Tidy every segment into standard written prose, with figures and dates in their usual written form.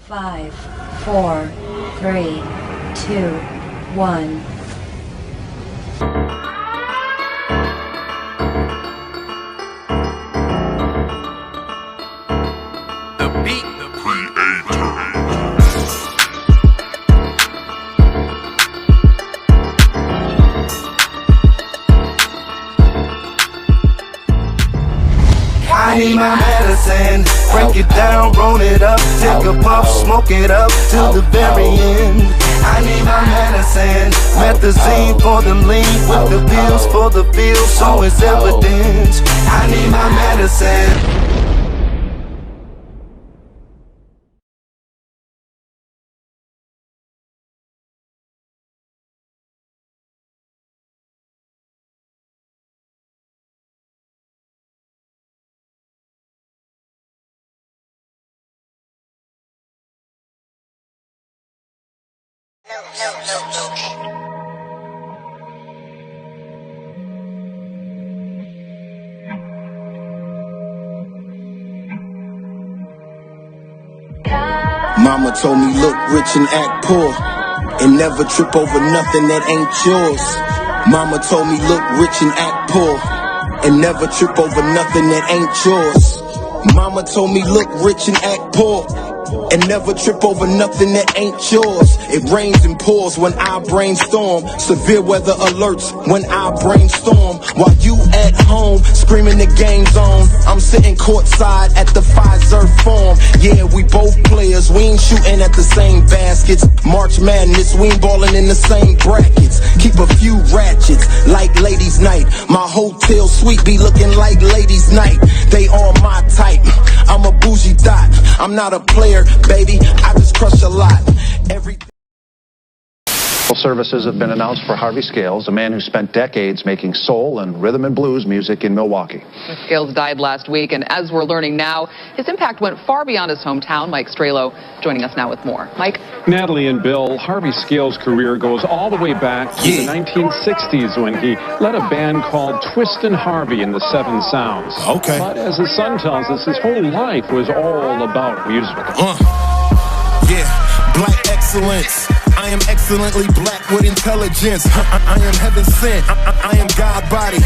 5, 4, 3, 2, 1. I need my medicine, break it down, roll it up, take a puff, smoke it up till the very end. I need my medicine, methazine for the lean, with the pills for the feel, so it's evidence. I need my medicine. Mama told me look rich and act poor, and never trip over nothing that ain't yours. Mama told me look rich and act poor, and never trip over nothing that ain't yours. Mama told me look rich and act poor, and never trip over nothing that ain't yours. It rains and pours when I brainstorm, severe weather alerts when I brainstorm. While you at home screaming the game's on, I'm sitting courtside at the Pfizer Forum. Yeah, we both players, we ain't shooting at the same baskets. March Madness, we ain't balling in the same brackets. Keep a few ratchets like ladies' night. My hotel suite be looking like ladies' night. They all my type, I'm a bougie thot. I'm not a player, baby, I just crush a lot. Services have been announced for Harvey Scales, a man who spent decades making soul and rhythm and blues music in Milwaukee. Scales died last week, and as we're learning now, his impact went far beyond his hometown. Mike Strelo joining us now with more. Mike? Natalie and Bill, Harvey Scales' career goes all the way back to the 1960s when he led a band called Twist and Harvey and the Seven Sounds. Okay. But as his son tells us, his whole life was all about music. Yeah, black excellence. I am excellently black with intelligence. I am heaven sent. I am God body.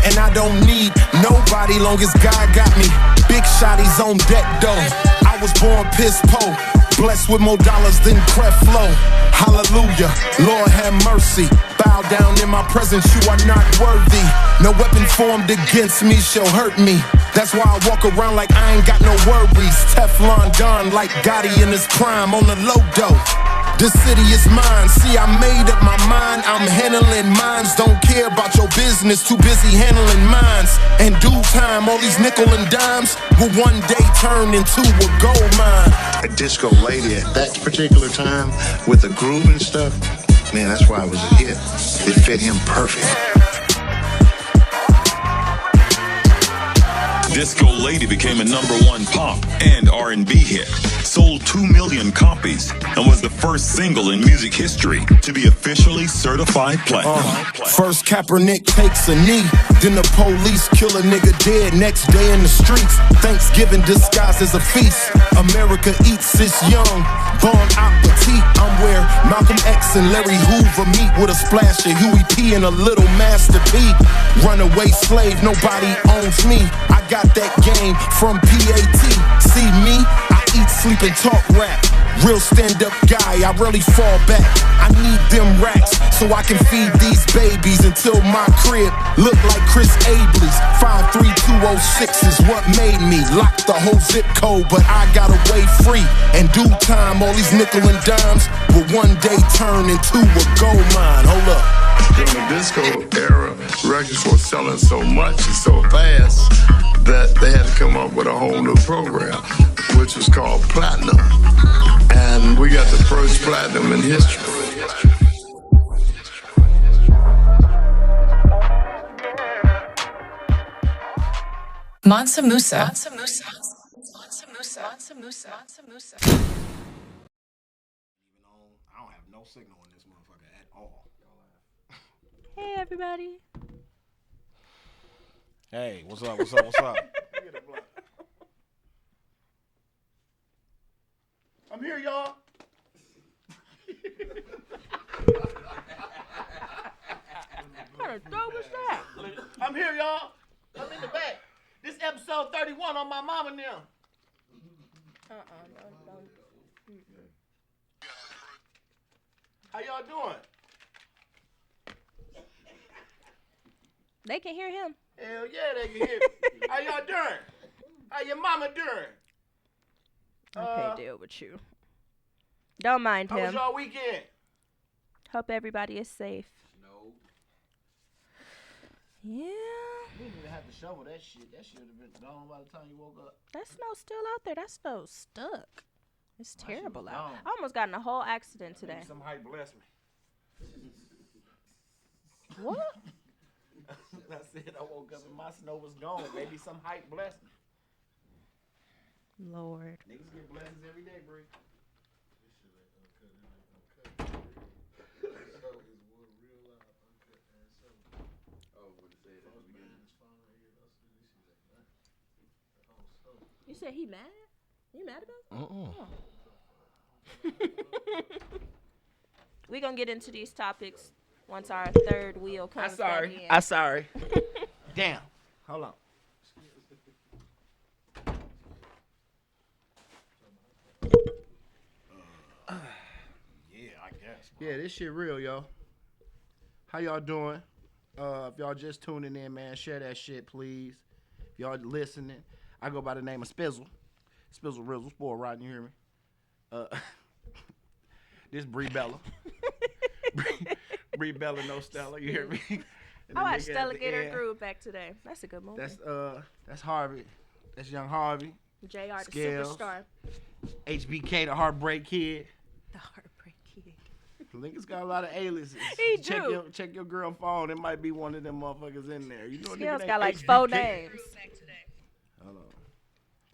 And I don't need nobody long as God got me. Big shotties on deck though. I was born piss po, blessed with more dollars than Creflo. Hallelujah, Lord have mercy. Bow down in my presence, you are not worthy. No weapon formed against me shall hurt me. That's why I walk around like I ain't got no worries. Teflon Don like Gotti in his prime on the low dough. This city is mine, see I made up my mind, I'm handling mines, don't care about your business, too busy handling mines. In due time, all these nickel and dimes will one day turn into a gold mine. A disco lady at that particular time with the groove and stuff, man, that's why it was a hit. It fit him perfect. Disco Lady became a #1 pop and R&B hit, sold 2 million copies, and was the first single in music history to be officially certified platinum. First Kaepernick takes a knee, then the police kill a nigga dead next day in the streets. Thanksgiving disguised as a feast. America eats its young, bon appetit. I'm where Malcolm X and Larry Hoover meet with a splash of Huey P and a little Master P. Runaway slave, nobody owns me. I got that game from PAT. See me? I eat, sleep, and talk rap. Real stand-up guy, I rarely fall back. I need them racks so I can feed these babies until my crib look like Chris Abley's. 53206 is what made me. Lock the whole zip code, but I got away free. In due time, all these nickel and dimes will one day turn into a gold mine. Hold up. In the disco era, records were selling so much and so fast that they had to come up with a whole new program, which was called platinum. And we got the first platinum in history. Mansa Musa. I don't have no signal in this motherfucker at all. Hey, everybody. Hey, what's up, what's up, what's up? I'm here, y'all. What kind of throw was that? I'm here, y'all. I'm in the back. This episode 31 on my mama now. No. How y'all doing? They can hear him. Hell yeah, they can hear me. How y'all doing? How your mama doing? I can't deal with you. Don't mind How was him. y'all weekend? Hope everybody is safe. No. Yeah. You didn't even have to shovel that shit. That shit would have been gone by the time you woke up. That snow's still out there. That snow's stuck. It's My shit terrible was out. gone. I almost got in a whole accident today. Maybe some hype bless me. What? I said I woke up and my snow was gone. Maybe some hype bless me. Lord. Niggas get blessings every day, bro. You said he mad? You mad about it? We're going to get into these topics once our third wheel comes back in. I'm sorry. Damn. Hold on. Yeah, I guess. Yeah, this shit real, yo. How y'all doing? If y'all just tuning in, man, share that shit, please. If y'all listening, I go by the name of Spizzle. Spizzle Rizzle, spoil rotten, you hear me? This Bree Bella. Bree Bella, no Stella, you hear me? I watched Stella get her groove back today. That's a good movie. That's Harvey. That's young Harvey. JR, the Scales. superstar. HBK, the Heartbreak Kid. The Heartbreak Kid. Lincoln's got a lot of aliases. He do. Check your girl phone. It might be one of them motherfuckers in there. You know, Scales nigga got like HBK. 4 names. Hold on.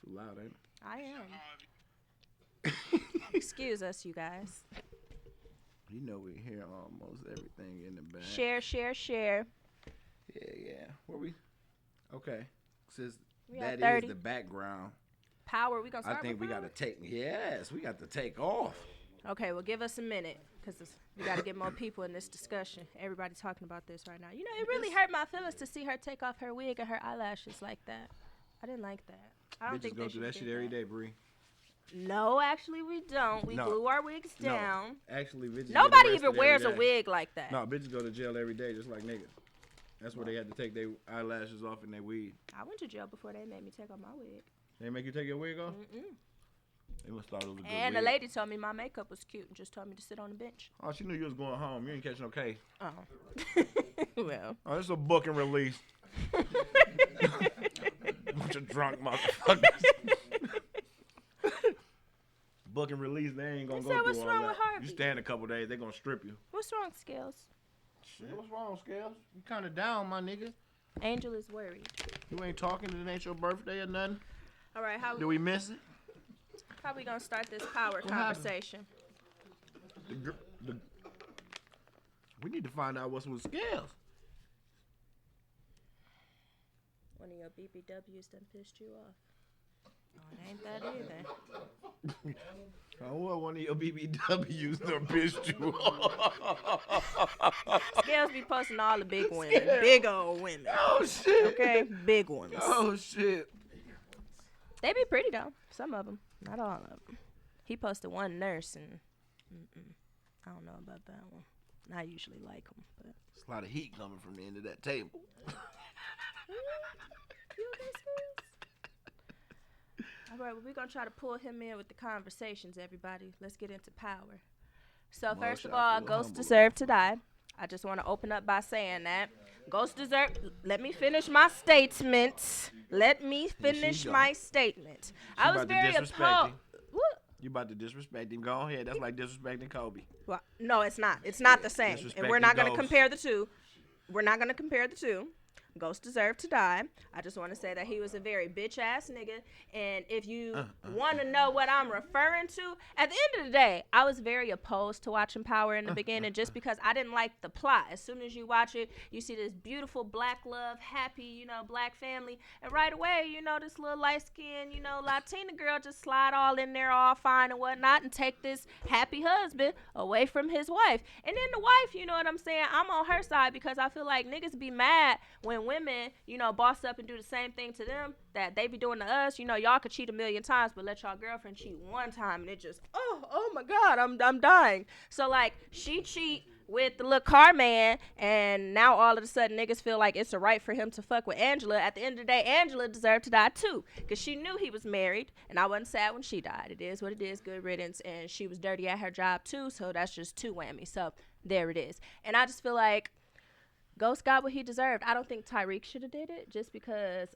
Too loud, ain't it? I am. Excuse us, you guys. You know we hear almost everything in the back. Share. Yeah. Where we? Okay. Since We that at 30. is the background, Power, we gonna start I think we with got to power? take. Yes, we got to take off. Okay, well, give us a minute, because we got to get more people in this discussion. Everybody talking about this right now. You know, it really hurt my feelings to see her take off her wig and her eyelashes like that. I didn't like that. I don't Bitches think go they through should that shit every day, Bree. No, actually, we don't. We No. glue our wigs down. No, actually, bitches. Nobody get even arrested wears a every day. wig like that. No, bitches go to jail every day, just like niggas. That's where they had to take their eyelashes off and their weed. I went to jail before they made me take off my wig. They make you take your wig off? Mm-mm. They must thought it was a good And wig. the lady told me my makeup was cute and just told me to sit on the bench. Oh, she knew you was going home. You ain't catching no case. Oh. Well. Oh, it's a book and release. Bunch of drunk motherfuckers. Book and release, they ain't gonna They go said, through "What's all wrong that. with Harvey?" You stand a couple days, they gonna strip you. What's wrong, Scales? Shit, what's wrong, Scales? You kind of down, my nigga. Angel is worried. You ain't talking, it ain't your birthday or nothing. All right, how Do we miss it? how we gonna start this power happened? conversation? We need to find out what's with Scales. One of your BBWs done pissed you off. Oh, it ain't that either. I want one of your BBWs that pissed you off. Scales be posting all the big women. Big old women. Oh, shit. Okay, big ones. Oh, shit. They be pretty, though. Some of them. Not all of them. He posted one nurse, and I don't know about that one. I usually like them, but... There's a lot of heat coming from the end of that table. You okay, Scales? All right, well, we're going to try to pull him in with the conversations, everybody. Let's get into power. So, first of all, ghosts deserve to die. I just want to open up by saying that. Ghosts deserve... Let me finish my statement. Let me finish my statement. I was very opposed... What? You about to disrespect him. Go ahead. That's like disrespecting Kobe. Well, no, it's not. It's not the same. And we're not going to compare the two. We're not going to compare the two. Ghost deserved to die. I just want to say that he was a very bitch-ass nigga. And if you want to know what I'm referring to, at the end of the day, I was very opposed to watching Power in the beginning just because I didn't like the plot. As soon as you watch it, you see this beautiful black love, happy, black family. And right away, this little light-skinned, Latina girl just slide all in there all fine and whatnot and take this happy husband away from his wife. And then the wife, you know what I'm saying? I'm on her side because I feel like niggas be mad when women, boss up and do the same thing to them that they be doing to us. Y'all could cheat a million times, but let y'all girlfriend cheat one time and it just, oh my God, I'm dying. So like she cheat with the little car man, and now all of a sudden niggas feel like it's a right for him to fuck with Angela. At the end of the day, Angela deserved to die too, because she knew he was married, and I wasn't sad when she died. It is what it is, good riddance, and she was dirty at her job too, so that's just two whammies. So there it is. And I just feel like Ghost got what he deserved. I don't think Tyreek should have did it, just because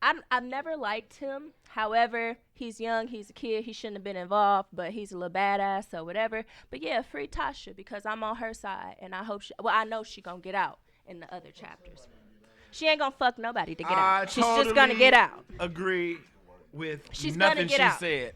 I've never liked him. However, he's young, he's a kid, he shouldn't have been involved, but he's a little badass, so whatever. But yeah, free Tasha, because I'm on her side, and I know she gonna get out in the other chapters. She ain't gonna fuck nobody to get out. She's just gonna get out. Agree with She's nothing gonna get she out. said.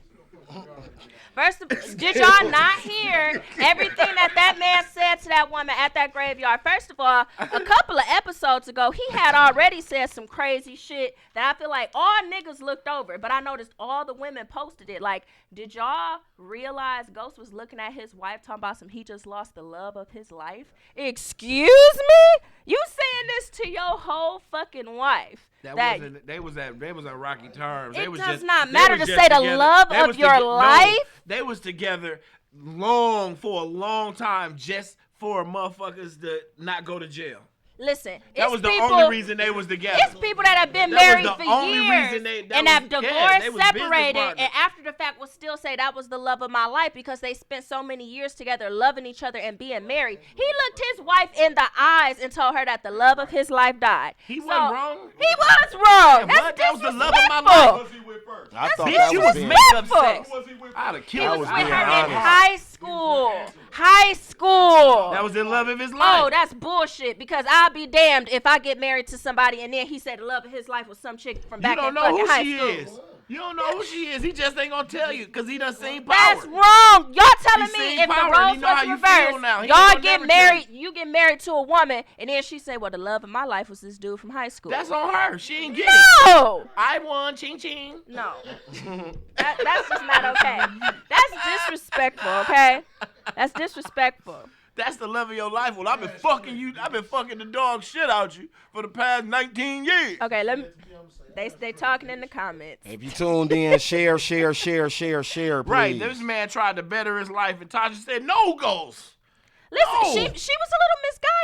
First, did y'all not hear everything that man said to that woman at that graveyard? First of all, a couple of episodes ago, he had already said some crazy shit that I feel like all niggas looked over, but I noticed all the women posted it. Like, did y'all realize Ghost was looking at his wife talking about he just lost the love of his life? Excuse me? You saying this to your whole fucking wife? They was at rocky terms. It does not matter to say the love of your life. They was together for a long time just for motherfuckers to not go to jail. Listen, that was the only reason they was together. It's people that have been married for years and have divorced, separated, and after the fact will still say that was the love of my life because they spent so many years together loving each other and being married. He looked his wife in the eyes and told her that the love of his life died. He wasn't wrong. He was wrong. Yeah, that was the love of my life. Was he with first? I thought that was makeup sex. I'd have killed him. He was with her in high school. High school. That was the love of his life. Oh, that's bullshit, because I'll be damned if I get married to somebody and then he said the love of his life was some chick from back in fucking high school. You don't know who she is. He just ain't gonna tell you because he done seen Power. That's wrong. Y'all telling me if the roles was reversed, y'all get married, you get married to a woman, and then she say, well, the love of my life was this dude from high school. That's on her. She ain't get it. No. I won. Ching ching. No. That's just not okay. That's disrespectful, okay? That's disrespectful. That's the love of your life. Well, I've been fucking you. I've been fucking the dog shit out you for the past 19 years. Okay, let me. They talking in the comments. If you tuned in, share, please. Right, this man tried to better his life, and Tasha said, "No, Ghost." Listen, she was a little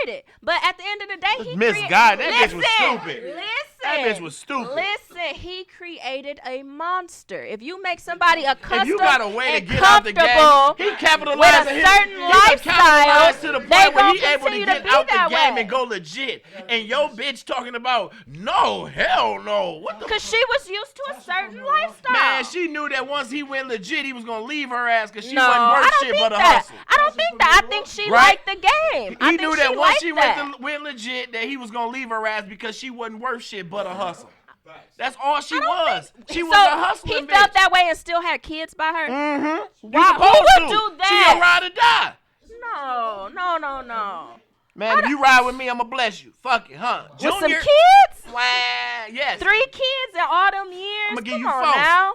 misguided, but at the end of the day, misguided. That bitch was stupid. Listen, that bitch was stupid. Listen, he created a monster. If you make somebody accustomed if you got a way to and get out the game, he capitalized with a certain lifestyle to the point where he able to get out the game way. And go legit. And your bitch talking about no, hell no. What the? Because she was used to a certain lifestyle. Man, she knew that once he went legit, he was gonna leave her ass because she wasn't worth shit but a hustle. I don't think that. I think she liked the game. He knew that once she went legit, that he was gonna leave her ass because she wasn't worth shit but a hustle. That's all she was. She was a hustling bitch. He felt that way and still had kids by her? Mm-hmm. Why? Who would do that? She a ride or die. No. Man, if you ride with me, I'ma bless you. Fuck it, huh? With some kids? Wow, yes. 3 kids in all them years? I'ma give you Come 4. on now.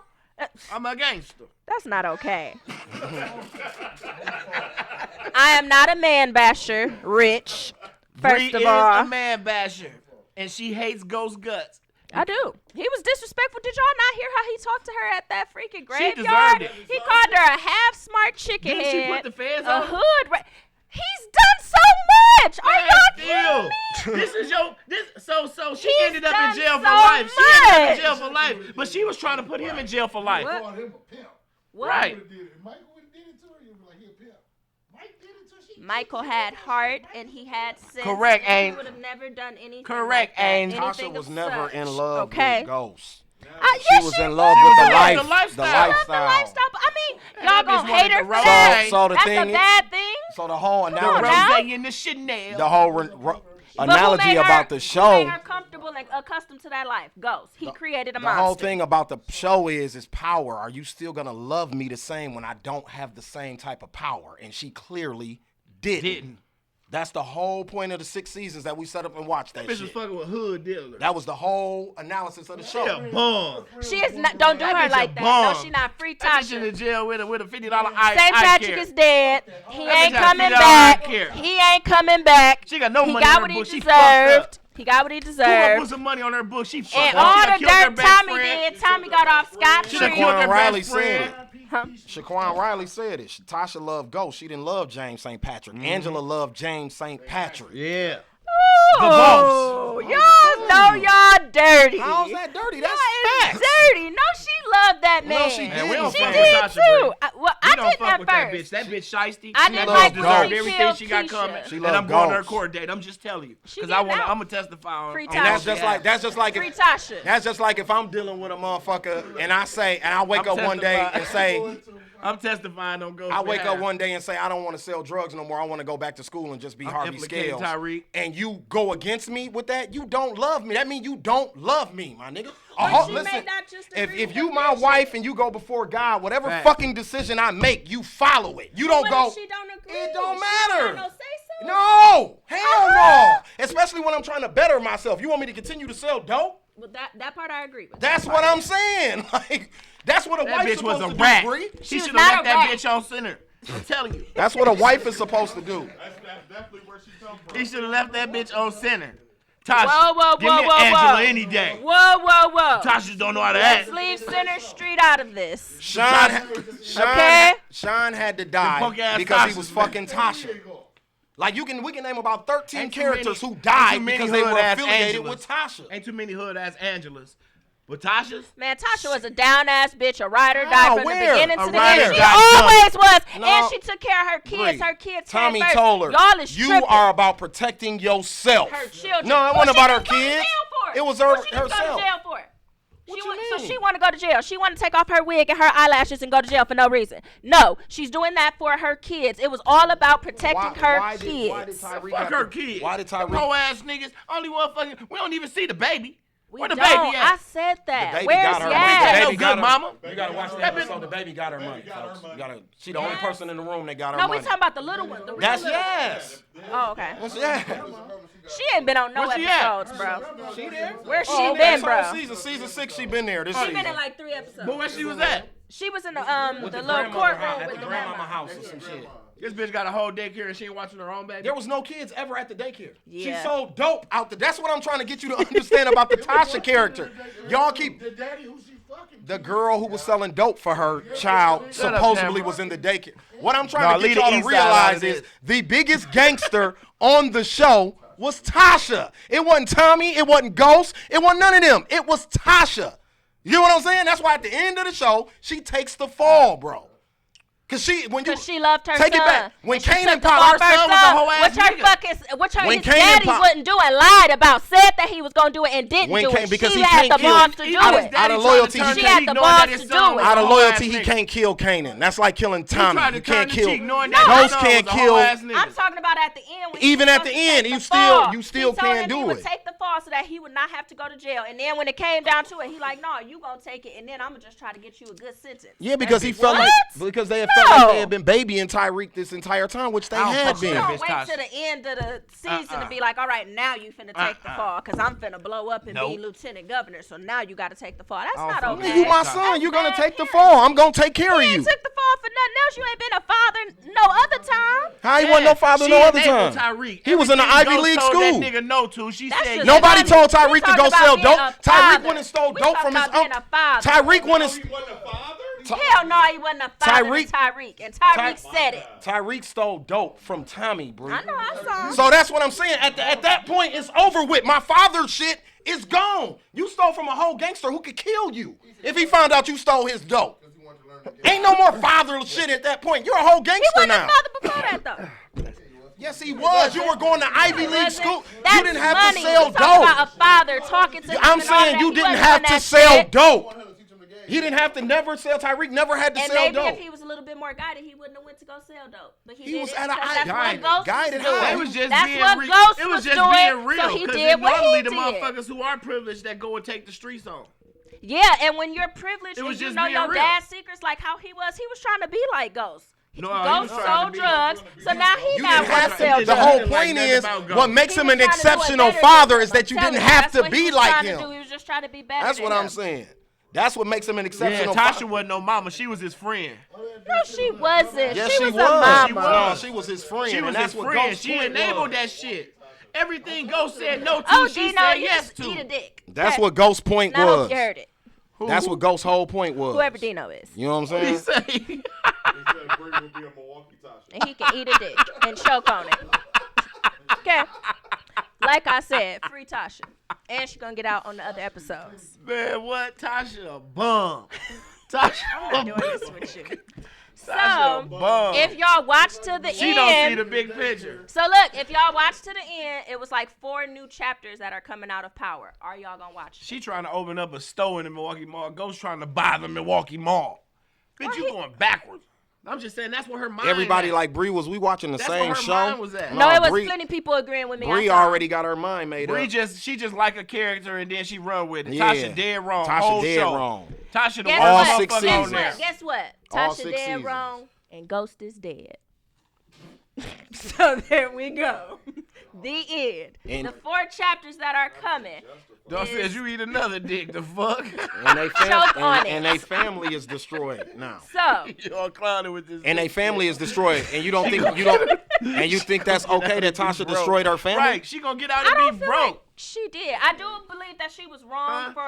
I'm a gangster. That's not okay. I am not a man basher, Rich. First of all, is a man basher, and she hates Ghost guts. I do. He was disrespectful. Did y'all not hear how he talked to her at that freaking graveyard? She deserved it. He called her a half-smart chicken Didn't head. she put the feds a on? hood. He's done so much. Are y'all kidding me? This is your so she He's ended up in jail for done life. so She ended up in much. jail for life, but she was trying to put him in jail for life. What? What? Right. Michael had heart and he had sense. Correct, and Ain. he would have never done anything. Correct, like Ain. Tasha was never in love with Ghost. She was in love with the life. The lifestyle. But I mean, y'all gonna hate her for that. So the That's thing a bad thing. So the whole The rose in the Chanel. the whole analogy about the show. Who made her comfortable and accustomed to that life? Ghost. He created a monster. The whole thing about the show is power. Are you still gonna love me the same when I don't have the same type of power? And she clearly didn't. That's the whole point of the 6 seasons that we set up and watched that bitch shit. was fucking with hood dealers. That was the whole analysis of the show. She a bum. She is not. Don't do her like that. No, she not free Tasha. She in jail with a $50 eye. St. Patrick is dead. He ain't coming back. He ain't coming back. She got no money. He got what he deserved. He got what he deserved. Who gonna put some money on her book? She fucked and up. all the dirt Tommy did. Tommy got off scot-free. Shaquan Riley said it. Shaquan Riley said it. Tasha loved Ghost. She didn't love James St. Patrick. Angela loved James St. Patrick. Yeah. Oh, y'all know y'all dirty. How's that dirty? That's facts. Dirty. No, she loved that man. No, she did. We don't She fuck did with Tasha, too. bro. I don't did fuck that with first. that bitch shiesty. I She didn't deserved like when she everything killed she got Keisha. coming. She And loved I'm going to her Ghost. court date. I'm just telling you. She Because getting out. I'm going to testify on. Free And that's Tasha. just like Free Tasha. That's just like if I'm dealing with a motherfucker and I wake up one day and say, I'm testifying on Ghost. I wake up one day and say, I don't want to sell drugs no more. I want to go back to school and just be Harvey Scales. Tyreek. And you go against me with that, you don't love me. That means you don't love me, my nigga. But she Listen, made that just a if you my wife and you go before God, whatever fucking decision I make, you follow it. You don't go, She don't agree. it don't She matter. no say-so. No, hell no. Especially when I'm trying to better myself. You want me to continue to sell dope? Well, that part I agree with. That's what I'm saying. Like, that's what a That wife's bitch was supposed a to rat. do, Bree. She should have not left a that rat. bitch on center. I'm telling you. That's what a wife is supposed to do. That's definitely where she comes from. He should have left that bitch on center. Tasha, Whoa, give me Angela any day. Whoa. Tasha don't know how to Let's act. leave Center Street out of this. Sean had to die because he was fucking Tasha. Like we can name about 13 characters who died because they were affiliated with Tasha. Ain't too many hood ass Angelas. But Tasha's? Man, Tasha was a down ass bitch, a ride or die from the beginning to the end. She God always was. No. And she took care of her kids. Her kids Tommy came first. told her, Y'all is you tripping. are about protecting yourself. Her children. No, it Who wasn't she about her just go to kids. jail for? It was Who her she just go to herself. jail for? So mean? she want to go to jail. She want to take off her wig and her eyelashes and go to jail for no reason. No, she's doing that for her kids. It was all about protecting her kids. Fuck her kids. Why did Tyreek? Pro ass niggas. Only one fucking. We don't even see the baby. Where the don't. baby at? I said that. The baby Where's got her he money. at? The baby No got good, her. mama. You gotta watch the episode. The baby got her money, folks. She the only person in the room that got her No, money. we talking about the little one. The real That's little yes. one. Oh, okay. That's yes. She ain't been on no Where she at? episodes, bro. She there? Where she been, bro? Season 6, she been there. This She season. been in like 3 episodes. But where she was at? She was in the little courtroom with the grandmama house or some shit. This bitch got a whole daycare and she ain't watching her own baby. There was no kids ever at the daycare. She Yeah. sold dope out there. That's what I'm trying to get you to understand about the Tasha character. Y'all keep The daddy who she fucking. the girl who was selling dope for her child Shut up, supposedly Tamara. was in the daycare. What I'm trying to leave get the y'all east to side out realize of is this. the biggest gangster on the show was Tasha. It wasn't Tommy. It wasn't Ghost. It wasn't none of them. It was Tasha. You know what I'm saying? That's why at the end of the show, she takes the fall, bro. Cause she loved her take son. it back. When And she Kane took and the Pop, fall for her son was a son, whole ass nigga. which When his Kane and daddy Pop- wouldn't do and lied about, said that he was gonna do it and didn't When do Kane- it. because She he had can't the kill- balls to do out of- it. out of loyalty, She had the balls to do it. out of loyalty, he can't kill Kanan. That's like killing Tommy. tried to You can't turn the kill. cheek knowing that Ghost son can't was a kill. whole ass nigga. I'm talking about at the end. When Even he at was the supposed to end, take you the still- fall. you still He told can't him do he would it. take the fall so that he would not have to go to jail. And then when it came down to it, he like, no, you gonna take it, and then I'm gonna just try to get you a good sentence. Yeah, because he What? felt like because they had felt like they had been babying Tyreek this entire time, which they had You been. don't wait to the end of the season to be like, all right, now you finna take the fall, because I'm finna blow up and be lieutenant governor, so now you got to take the fall. That's not okay. You my son. You're gonna take the fall. I'm gonna take care of You you. ain't took the fall for nothing else. You ain't been a father no other time. How he wasn't no father no other time? Tyreek. He was in the Ivy League school. That nigga no to. She That's said just Nobody funny. told Tyreek We to talking go about sell being a dope. Tyreek father. went and stole We dope talking from his about being uncle. a father. Tyreek went and He wasn't a father? Hell no, he wasn't a father Tyreek- to Tyreek. And Tyreek said it. Tyreek stole dope from Tommy, bro. I know, I saw him. So that's what I'm saying. At that point, it's over with. My father's shit is gone. You stole from a whole gangster who could kill you if he found out you stole his dope. Ain't no more father shit at that point. You're a whole He gangster wasn't now. a father before that, though. Yes, he was. You were going to Ivy League school. That's You didn't have money. to sell We talking about dope. a father talking to him I'm and all saying that. you He didn't wasn't have doing to that sell shit. dope. He didn't have to never sell. Tyreek never had to and sell maybe dope. if he was a little bit more guided, he wouldn't have went to go sell dope. But he was didn't, at a because that's what Ghost was doing. It was just That's being what real. Ghost It was was just doing, being real. so he 'cause did what normally he the did. motherfuckers who are privileged that go and take the streets on. Yeah, and when you're privileged It was and you just know being your real. dad's secrets, like how he was trying to be like Ghost. No, he was Ghost trying to sold be- drugs, so now he You not didn't want have to sell to. drugs. The whole Like point nothing is, about Ghost. what makes He him was an trying to do it exceptional better father than is that you him. didn't I'm have telling to you, be that's what he like was trying to him. do. He was just trying to be better That's than what him. I'm saying. That's what makes him an Yeah, exceptional Tasha father. wasn't no mama. She was his friend. No, she wasn't. Yes, she was a was. mama. She was. She was his friend. She was and that's his what friend. Ghost She point enabled was. that shit. Everything Ghost said no to, Oh, she Dino, said you yes just to. eat a dick. That's Okay. what Ghost's point Now I hope was. you heard it. That's what Ghost's whole point was. Whoever Dino is. You know what I'm What he saying? say? And he can eat a dick and choke on it. Okay. Like I said, free Tasha. And she's going to get out on the other episodes. Man, what? Tasha a bum. Tasha I'm not doing this with you. Tasha a So, bum. if y'all watch to the She end. don't see the big picture. So, look, if y'all watch to the end, it was like 4 new chapters that are coming out of Power. Are y'all going to watch it? She trying to open up a store in the Milwaukee Mall. Ghost trying to buy the Milwaukee Mall. Bitch, you going backwards. I'm just saying that's where her mind Everybody at. like Bree we watching the That's same where her show. mind was at. No, it was Bree, plenty people agreeing with me. Bree I saw. already got her mind made Bree up. she just like a character and then she run with it. Yeah. Tasha dead wrong. Tasha whole dead show. wrong. Tasha the Guess All what? worst 6 motherfucker seasons. on there. Guess what? All Tasha 6 dead seasons. wrong and Ghost is dead. So there we go. The end. And- the 4 chapters that are coming. Dog says you eat another dick. The fuck? And they Choke on and it. they family is destroyed now. So You all clowning with this. And they dick. family is destroyed. And you don't think and you think that's okay that Tasha broke. destroyed her family? Right. She gonna get out I and don't be feel broke. like she did. I do believe that she was wrong for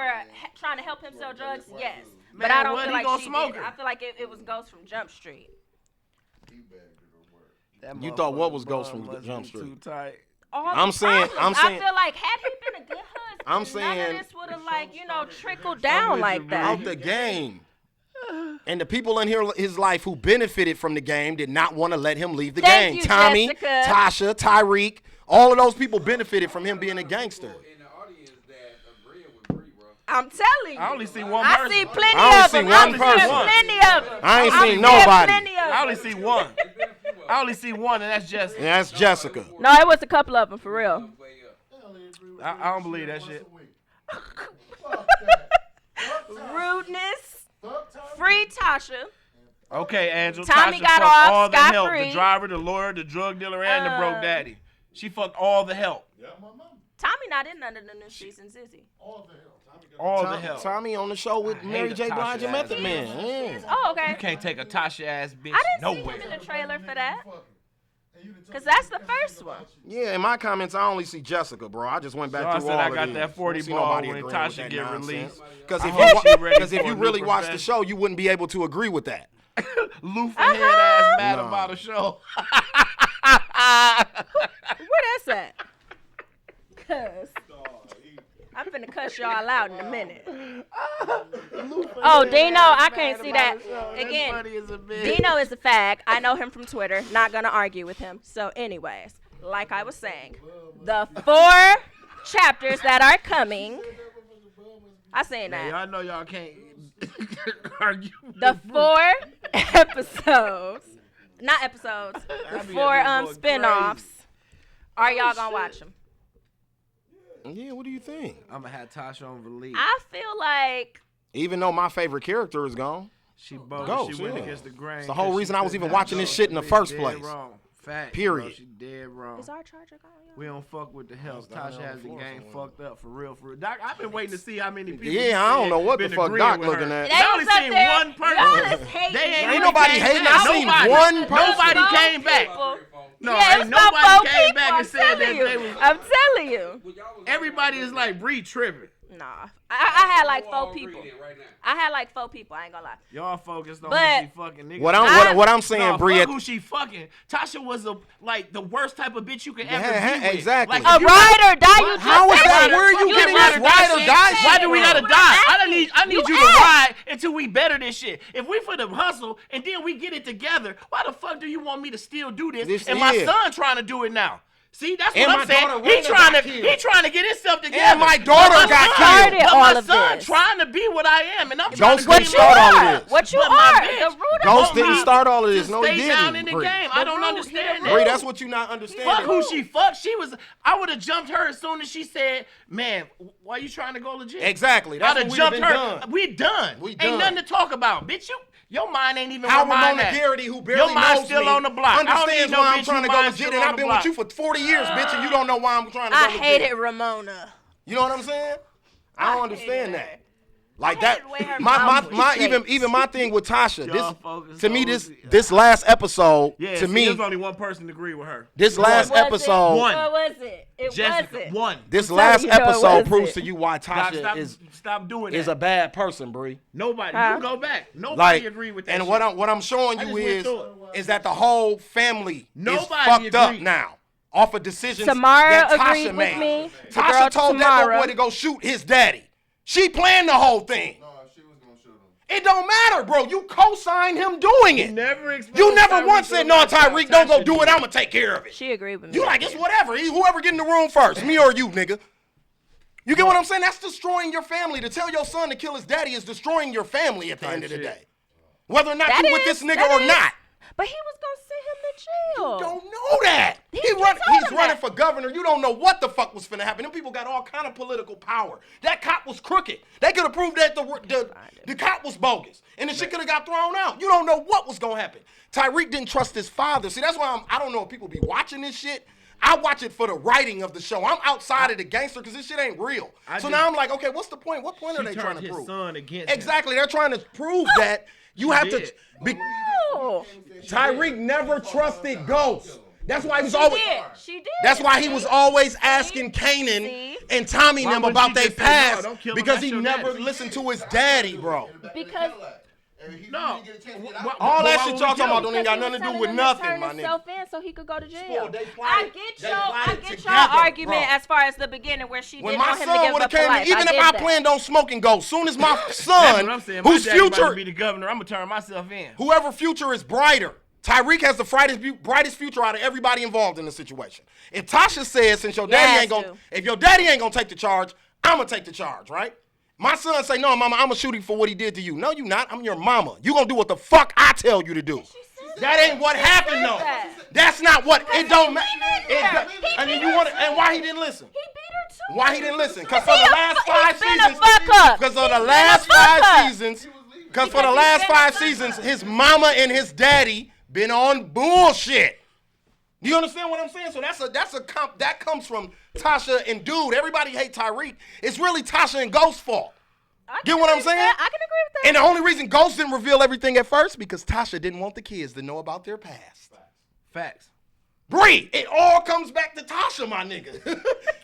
trying to help him sell drugs. Yes, but Man, I don't what, feel he like gonna she smoke did. her? I feel like it was Ghost from Jump Street. That You thought what motherfucker was Ghost bum from must Jump be Street? Too tight. All I'm the saying- problems. I'm saying- I feel like had he been a good husband, I'm none saying- of this would have trickled down like that. Out the game. And the people in his life who benefited from the game did not want to let him leave the Thank game. you, Tommy, Jessica. Tasha, Tyreek, all of those people benefited from him being a gangster. I'm telling you. I only see one I person. see plenty I only of see them. one I'm person. seeing plenty of them. I ain't I'm seen seeing nobody. plenty of I only them. see one. I only see one, and that's Jessica. And that's Jessica. No, it was a couple of them for real. I don't believe that shit. Rudeness. Free Tasha. Okay, Angel. Tommy Tasha got fucked off all the help. scot-free. The driver, the lawyer, the drug dealer, and the broke daddy. She fucked all the help. Tommy not in none of the new seasons, is he? All the help. Tommy on the show with I Mary hate J. a Blige and Tasha Method ass Man. Yeah. Oh, okay. You can't take a Tasha ass bitch I didn't nowhere. see him in the trailer for that. Because that's the first one. Yeah, in my comments, I only see Jessica, bro. I just went back So I through said all I of got these. that 40 See ball nobody when agreeing with Tasha that get nonsense. released. Because I if hope she ready you for a new really watched the profession. show, you wouldn't be able to agree with that. Loofah head ass mad No. about a show. Where that's at? Cause I'm finna cuss y'all out in a minute. Oh, Dino, I can't see that. Again, Dino is a fag. I know him from Twitter. Not gonna argue with him. So anyways, like I was saying, the 4 chapters that are coming. I seen that. Y'all know y'all can't argue. The 4 episodes, not episodes, the 4 spin-offs. Are y'all gonna watch them? Yeah, what do you think? I'm gonna have Tasha on release. I feel like Even though my favorite character is gone. She bogus. Ghost, She went yeah. against the grain. It's the whole 'cause she reason I was couldn't even watching this handle shit in the it. first Dead place. Wrong. Fact, Period. Bro, she dead wrong. is our charger gone? We don't fuck with the health. Tasha has the game fucked up for real. Doc, I've been waiting to see how many people. Yeah, I don't know what the been fuck agreeing Doc with looking her. at. They I only was up seen there. one person. Y'all is hating. They ain't Ain't nobody came hating. back. I seen Nobody. one person. Nobody came back. People. No, Yeah, it ain't was about nobody 4 came people. back I'm and said that telling you. they was. I'm telling you. Everybody is like Bree tripping. Nah, I had like 4 people. I had like 4 people. I ain't gonna lie. Y'all focused on But- who she fucking niggas. What I'm saying, No, Bree. fuck who she fucking. Tasha was the worst type of bitch you could ever Yeah, be with. exactly. Like, A if you ride or die. You How just is that? said it. Where are you You getting just this ride or said die it. shit Why do we gotta What die? I'm I need asking. you to asked. ride until we better this shit. If we for the hustle and then we get it together, why the fuck do you want me to still do this? This and my is. son trying to do it now. See, that's And what my I'm saying. daughter He Raina trying got to killed. get himself together. And my daughter got killed. Started But all my of son this. trying to be what I am, and I'm trying Ghost to didn't be start all of this. What you But my are, bitch the root of Ghost all didn't this. start all of this. to No, he stay down didn't. in the Bree. game. I don't understand Bree, that. that's what you not understanding. Fuck who she fucked. She was. I would have jumped her as soon as she said, "Man, why you trying to go legit?" Exactly. That's I'd what have we've jumped been her. done. We done. We Ain't done. nothing to talk about, bitch. Your mind ain't even How where mine Ramona at. Garrity, who barely Your mind knows still me, on the block. understands I don't why need I'm no trying to bitch go who legit, mind and still I've been on the with you for 40 years, bitch, and you don't know why I'm trying to go I legit. hate it, Ramona. You know what I'm saying? I don't understand that. Like I that, hate the way her my mouth was shaped. even my thing with Tasha. Y'all This focus to me on- this last episode Yeah, to me there's only one person to agree with her. this last Was it? episode One. What was it? It Jessica, wasn't. one. this I'm last telling you, no, it episode wasn't. proves to you why Tasha Stop doing is that. a bad person, Bree. Nobody. Huh? You go back. Nobody Like, agree with that. and shit. what I'm showing I you just went is through it. that the whole family Nobody is fucked up agreed. now off of decisions Tamara that Tasha agreed with made. me. The Tasha girl told that little Tamara. boy to go shoot his daddy. She planned the whole thing. It don't matter, bro. You co-signed him doing it. You never once said, "No, Tyreek, don't go do it. I'm gonna take care of it." She agreed with me. You like it's whatever. Whoever get in the room first, me or you, nigga. You get what I'm saying? That's destroying your family. To tell your son to kill his daddy is destroying your family at the end of the day. Whether or not That you with is- this nigga that or is. not. But he was gonna send him to jail. Don't know that. He's told him running that. for governor. You don't know what the fuck was finna happen. Them people got all kind of political power. That cop was crooked. They could have proved that the cop was bogus. And the shit could have got thrown out. You don't know what was gonna happen. Tyreek didn't trust his father. See, that's why I don't know if people be watching this shit. I watch it for the writing of the show. I'm outside of the gangster because this shit ain't real. So now I'm like, okay, what's the point? What point are they trying to his prove? son against him. Exactly. They're trying to prove that you have to. No. Tyreek never trusted Ghost. That's why he was She always. did. She did. That's why he was always asking Kanan See? and Tommy Why them wouldn't about she their just say, no, past don't kill him, because that's he your never daddy. listened to his daddy, bro. Because No. All that shit y'all talking about don't even got nothing to do with nothing, my Turn himself nigga. in so he could go to jail. Spoiled, they I plotted- get they your, I plotted get together, your argument bro. as far as the beginning where she When didn't my want him to son give would have up came life. in, even if get I that. planned on smoking Ghost, soon as my That's son, what I'm saying. My whose daddy about to future, be the governor, I'm gonna turn myself in. whoever future is brighter, Tyreek has the brightest future out of everybody involved in the situation. If Tasha says, since your daddy Yes, ain't gonna, dude. if your daddy ain't gonna take the charge, I'm gonna take the charge, right? My son say, no, mama, I'm gonna shoot him for what he did to you. No, you not. I'm your mama. You gonna do what the fuck I tell you to do. That ain't what happened though. that. That's not what it don't matter. He And beat you her want too. and why he didn't listen? He beat her too. Why he didn't listen? Because He for the a last fu- 5 he's been a seasons, fucker. because of the He's been a last fucker. 5 seasons, because for the Because last he's been a 5 fucker. seasons, his mama and his daddy been on bullshit. You understand what I'm saying? So that comes from Tasha and Dude. Everybody hate Tyreek. It's really Tasha and Ghost's fault. Get what I'm saying? I can agree with that. And the only reason Ghost didn't reveal everything at first because Tasha didn't want the kids to know about their past. Facts. Bree, it all comes back to Tasha, my nigga.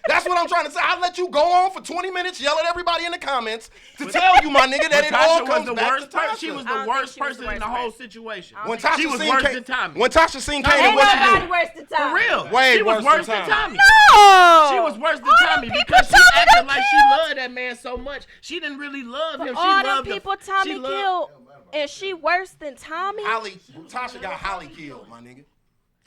That's what I'm trying to say. I'll let you go on for 20 minutes, yell at everybody in the comments to tell you, my nigga, that it all comes back to Tasha. She was I the don't worst think she was person the in the worst whole person. situation. When think Tasha she was seen worse Ka- than Tommy. When Tasha seen Ain't Kanan, what she Nobody do? worse than For Tommy. real. Way she was worse worse than than Tommy. Tommy. No. She was worse than All them Tommy people because she Tommy acted done like she killed. loved that man so much. She didn't really love him. She All them loved people she Tommy loved- killed, and she worse than Tommy? Tasha got Holly killed, my nigga.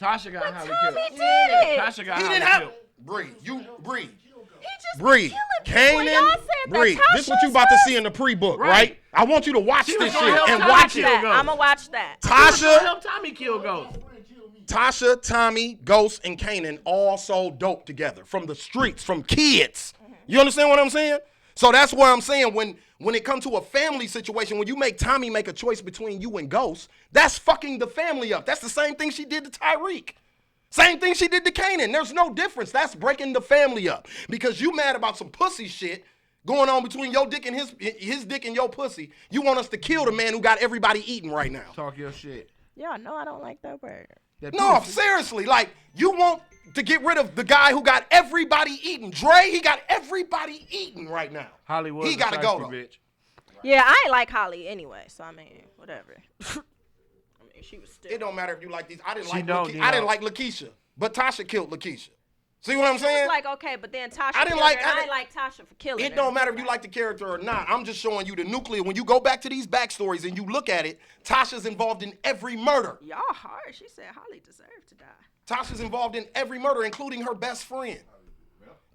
Tasha got Holly Tommy killed. did it. Tasha got He Holly didn't have killed. Bree. He just Bree, be killing people. Y'all Kanan, said Bree. that This what you about to see in the pre-book, right? I want you to watch She this was gonna shit help and Tommy watch kill it. Ghost. I'm going to watch that. Tasha, Help Tommy kill Ghost. Tasha, Tommy, Ghost, and Kanan all sold dope together from the streets, from kids. You understand what I'm saying? So that's why I'm saying when it comes to a family situation, when you make Tommy make a choice between you and Ghost, that's fucking the family up. That's the same thing she did to Tyreek. Same thing she did to Kanan. There's no difference. That's breaking the family up. Because you mad about some pussy shit going on between your dick and his dick and your pussy. You want us to kill the man who got everybody eating right now. Talk your shit. Y'all know I don't like that word. No, seriously. Like, you want to get rid of the guy who got everybody eating. Dre, he got everybody eating right now. Hollywood. He gotta go, though. Bitch. Yeah, I ain't like Holly anyway, so I mean, whatever. I mean, she was still. It don't matter if you like these. I didn't She like don't, Lakeisha. you I didn't know. like Lakeisha, but Tasha killed Lakeisha. See what I'm saying? It's like, okay, but then Tasha I didn't killed like- her, and I I didn't- like Tasha for killing her. It don't matter if you like the character or not. I'm just showing you the nuclear. When you go back to these backstories and you look at it, Tasha's involved in every murder. Y'all hard. She said Holly deserved to die. Tasha's involved in every murder, including her best friend.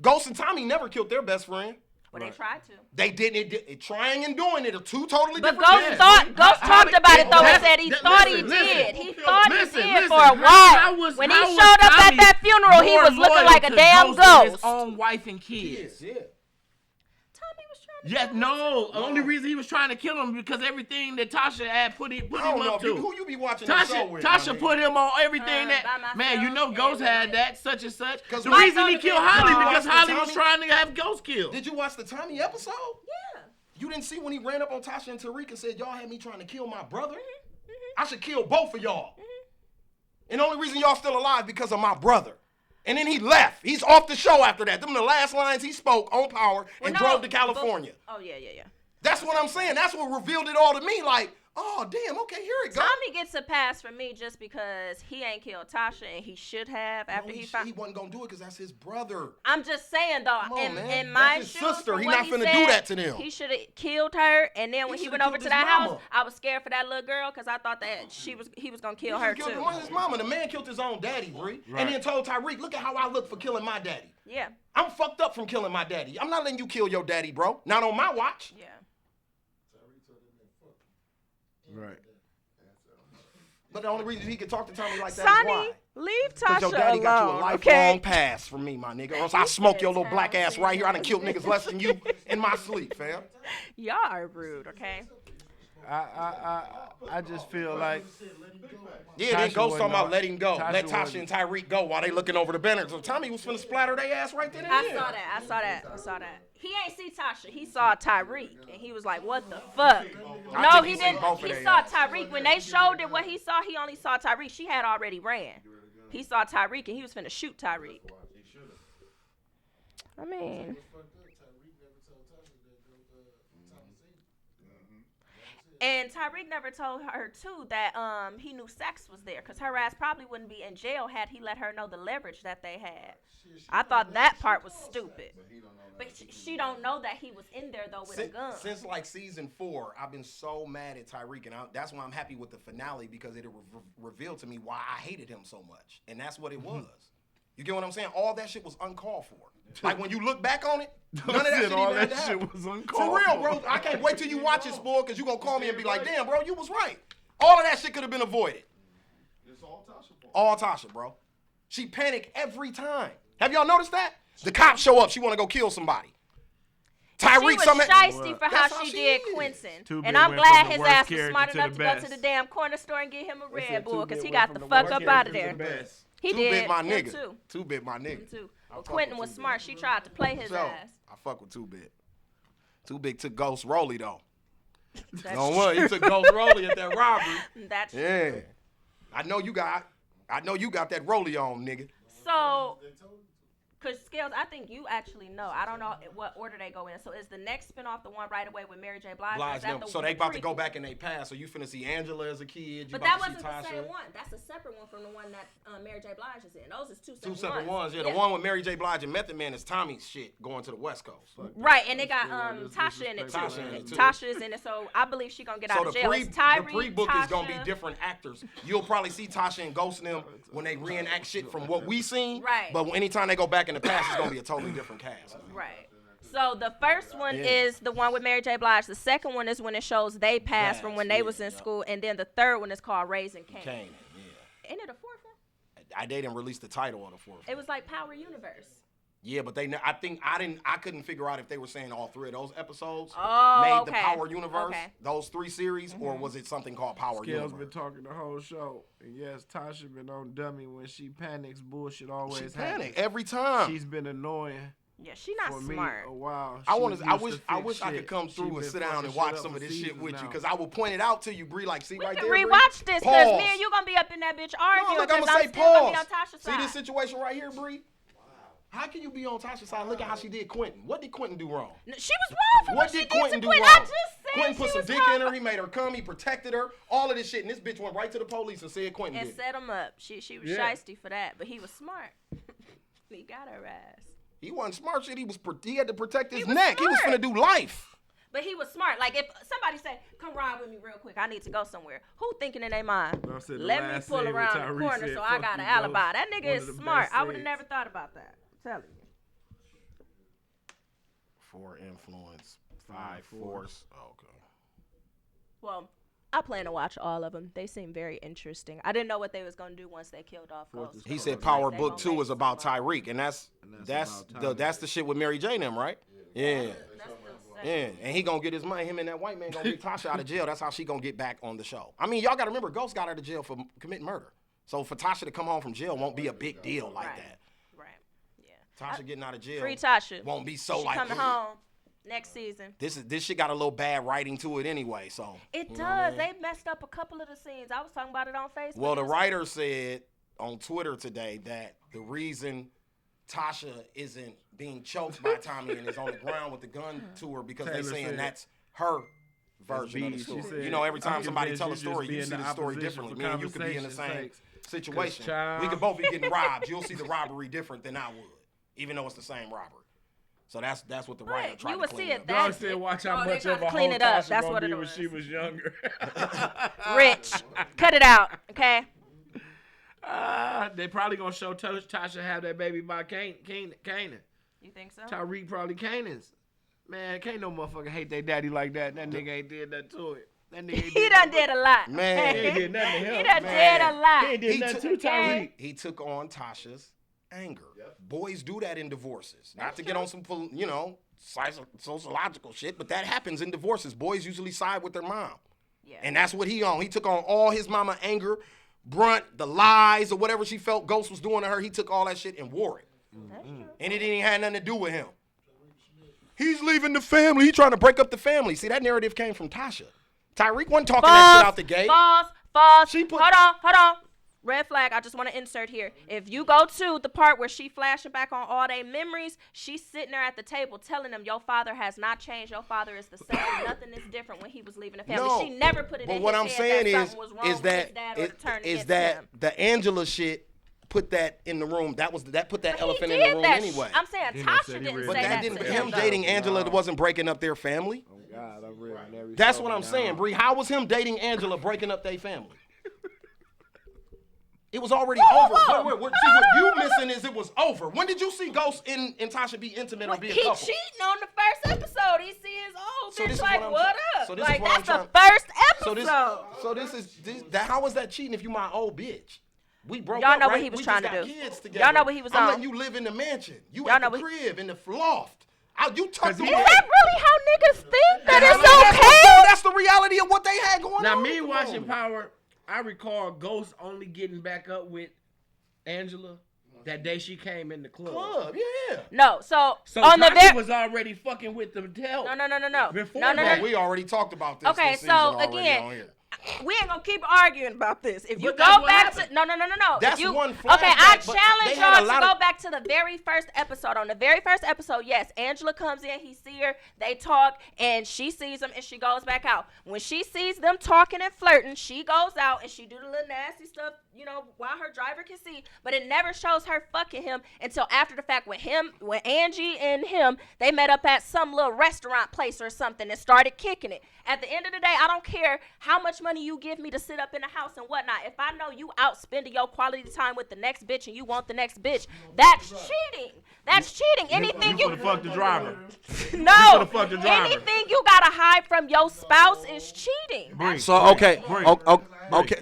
Ghost and Tommy never killed their best friend. Well, they tried to. They didn't. Trying and doing it are two totally but different things. Ghost talked about it though and said he thought he did. He thought he did for a while. When he showed up at that funeral, he was looking like a damn ghost. His own wife and kids. Yeah. Yeah, no. The only reason he was trying to kill him because everything that Tasha had put him up to. Who you be watching the show with? Tasha put him on everything that. Man, you know Ghost had that such and such. The reason he killed Holly because Holly was trying to have Ghost killed. Did you watch the Tommy episode? Yeah. You didn't see when he ran up on Tasha and Tariq and said, y'all had me trying to kill my brother? I should kill both of y'all. And the only reason y'all still alive because of my brother. And then he left. He's off the show after that. Them the last lines he spoke on Power and drove to California. Yeah. That's what I'm saying. That's what revealed it all to me. Like, oh, damn, okay, here it goes. Tommy gets a pass from me just because he ain't killed Tasha and he should have after he found. He wasn't going to do it because that's his brother. I'm just saying, though, in my that's his shoes, sister. He's not finna do that to them. He should have killed her, and then when he went over to that house, I was scared for that little girl because I thought that he was going to kill her, too. His mama. The man killed his own daddy, Bree. Right. And then told Tyreek, look at how I look for killing my daddy. Yeah. I'm fucked up from killing my daddy. I'm not letting you kill your daddy, bro. Not on my watch. Yeah. Right. But the only reason he could talk to Tommy like that Sonny, is why. Leave Tasha your daddy alone, got you a lifelong okay? pass from me, my nigga. Or else I smoke your little black ass right here. I done killed niggas less than you in my sleep, fam. Y'all are rude, okay? I just feel like then Ghost talking about let him go. Let Tasha wasn't. and Tyreek go while they looking over the banner. So Tommy was finna splatter their ass right then and there. I saw that. He ain't see Tasha. He saw Tyreek, and he was like, "What the fuck?" No, he didn't. He saw Tyreek. When they showed it what he saw, he only saw Tyreek. She had already ran. He saw Tyreek, and he was finna shoot Tyreek. I mean. And Tyreek never told her, too, that he knew sex was there, because her ass probably wouldn't be in jail had he let her know the leverage that they had. I thought that part was stupid. But she don't know that he was in there, though, with a gun. Since, like, season 4, I've been so mad at Tyreek, and that's why I'm happy with the finale, because it revealed to me why I hated him so much. And that's what it was. You get what I'm saying? All that shit was uncalled for. Like, when you look back on it, none of that shit even had to happen. Was uncalled for real, bro. I can't wait till you watch it, spoil, because you're going to call me and be like, damn, bro, you was right. All of that shit could have been avoided. It's all Tasha. All Tasha, bro. She panicked every time. Have y'all noticed that? The cops show up, she want to go kill somebody. Tyreek, she was shiesty for how she did Quinton. And I'm glad his ass was smart enough to go to the damn corner store and get him a Red Bull, because he got the fuck up out of there. He did. My nigga. Two-bit my nigga. Well, Quentin was smart. She tried to play his ass. I fuck with Two-bit. Two-bit took Ghost Rolly, though. That's true. He took Ghost Rolly at that robbery. That's true. Yeah. I know you got that Rolly on, nigga. So, because Scales, I think you actually know. I don't know what order they go in. So is the next spinoff the one right away with Mary J. Blige? So they about to go back in their past. So you finna see Angela as a kid. But that wasn't the same one. That's a separate one from the one that Mary J. Blige is in. Those is two separate ones. Yeah, the one with Mary J. Blige and Method Man is Tommy's shit going to the West Coast. Right, and they got Tasha in it too. Tasha's in it, so I believe she's gonna get out of jail. The pre-book is gonna be different actors. You'll probably see Tasha and Ghost and them when they reenact shit from what we seen. Right. But anytime they go back in the past, it's gonna be a totally different cast. Right. So the first one is the one with Mary J. Blige. The second one is when it shows they passed from when they was in school, and then the third one is called Raising Cain. Ain't it a fourth one? They didn't release the title on the fourth one. It was like Power Universe. Yeah, but I couldn't figure out if they were saying all three of those episodes made the Power Universe, those 3 series, or was it something called Power Universe? Been talking the whole show, and yes, Tasha been on dummy when she panics. Bullshit always happens. She panic every time. She's been annoying. Yeah, she not for smart. Me a while. I wish I could come through and sit down and watch some of this shit with you, because I will point it out to you, Bree. Like, see right there, Bree? Rewatch this, because me and you gonna be up in that bitch arguing. No, look, I'm gonna say pause. See this situation right here, Bree? How can you be on Tasha's side? Look at how she did Quentin. What did Quentin do wrong? She was wrong for what she did Quentin to do Quentin. wrong? I just said Quentin put she some was dick wrong. in her. He made her come. He protected her. All of this shit. And this bitch went right to the police and said Quentin and did set him up. She was shiesty for that, but he was smart. He got her ass. He wasn't smart shit. He had to protect his neck. Smart. He was finna do life. But he was smart. Like, if somebody said, come ride with with me real quick. I need to go somewhere. Who thinking in their mind? Let me last pull scene around when the corner Tyrese so said, I got "Fuck an you, alibi. Ghost." That nigga One is of the smart. best I would have scenes. never thought about that. I'm telling you. 4 influence, 5 force. Okay. Well, I plan to watch all of them. They seem very interesting. I didn't know what they was gonna do once they killed off Ghost. He said Power Book 2 is about Tyreek, and that's the shit with Mary J. and them, right? Yeah. Yeah, and he gonna get his money. Him and that white man gonna get Tasha out of jail. That's how she gonna get back on the show. I mean, y'all gotta remember, Ghost got out of jail for committing murder. So for Tasha to come home from jail won't be a big deal like that. Right. Yeah. Tasha getting out of jail Free Tasha. won't be so she like coming home next season. This shit got a little bad writing to it anyway. So It does. They messed up a couple of the scenes. I was talking about it on Facebook. Well, the writer said on Twitter today that the reason Tasha isn't being choked by Tommy and is on the ground with the gun to her because they saying that's her version of the story. said, you know, every time "I'm somebody convinced tell a you just story, be you in see the the story opposition differently. for Me and you could be in the same conversation's situation. child- We could both be getting robbed. You'll see the robbery different than I would, even though it's the same robbery. So that's what the writer tried you to would clean see up. it Dog said, watch how they much tried of to a clean hoe it up. Tasha That's gonna what be it when was. she was younger. Rich, cut it out, okay? They probably gonna show Tasha have that baby by Kanan. You think so? Tyreek probably Kanan's. Man, can't no motherfucker hate their daddy like that. That nigga ain't did nothing to it. That nigga ain't He done did a lot. Man. He ain't did nothing to him. He done Man. did a lot. He ain't did nothing to Tyreek. He took on Tasha's anger. Boys do that in divorces. Not to get on some, sociological shit, but that happens in divorces. Boys usually side with their mom. Yeah. And that's what he on. He took on all his mama anger, brunt, the lies, or whatever she felt Ghost was doing to her. He took all that shit and wore it. And it didn't have nothing to do with him. He's leaving the family. He trying to break up the family. See, that narrative came from Tasha. Tyreek wasn't talking that shit out the gate. False. Hold on. Red flag, I just want to insert here. If you go to the part where she flashing back on all their memories, she's sitting there at the table telling them, your father has not changed. Your father is the same. Nothing is different when he was leaving the family. No, she never put it but in what his I'm head saying that is something was wrong with his dad or turned against him. the Angela shit put that in the room. That put that But elephant he in the did room that anyway. I'm saying Tasha didn't But say that that didn't. to Him though. dating Angela wasn't breaking up their family. God, I read every That's what I'm saying, Bree. How was him dating Angela breaking up their family? It was already over. whoa. See, what you missing is it was over. When did you see Ghost and Tasha be intimate or be a He couple? cheating on the first episode. He see his old So this bitch is like, what I'm what try- up? so this Like, is what that's I'm the first So episode. how was that cheating if you my old bitch? We broke Y'all up, know what right? he was We trying just to got do. kids together. Y'all know what he was I'm on. letting you live in the mansion. You Y'all at know the what crib, in the loft. You tucked away. Is that really how niggas think that Yeah, I it's mean, okay? That's the reality of what they had going Now, on. me Come watching on. Power, I recall Ghost only getting back up with Angela that day she came in the club. Yeah. No, so on the Tasha was already fucking with them help. No. Before No. Well, we already talked about this. Okay, this season so already again, on here. we ain't gonna keep arguing about this. If you But that's go what back happened. to no. That's If you, one okay, I flashback, but challenge they had a y'all to lot go of- back to the very first episode. On the very first episode, yes, Angela comes in, he see her, they talk, and she sees him, and she goes back out. When she sees them talking and flirting, she goes out and she do the little nasty stuff, while her driver can see. But it never shows her fucking him until after the fact. When Angie and him, they met up at some little restaurant place or something and started kicking it. At the end of the day, I don't care how much money you give me to sit up in the house and whatnot. If I know you out spending your quality time with the next bitch and you want the next bitch, that's cheating. That's cheating. Anything you fuck the driver. No. You coulda fucked the driver. Anything you gotta hide from your spouse is cheating. Okay.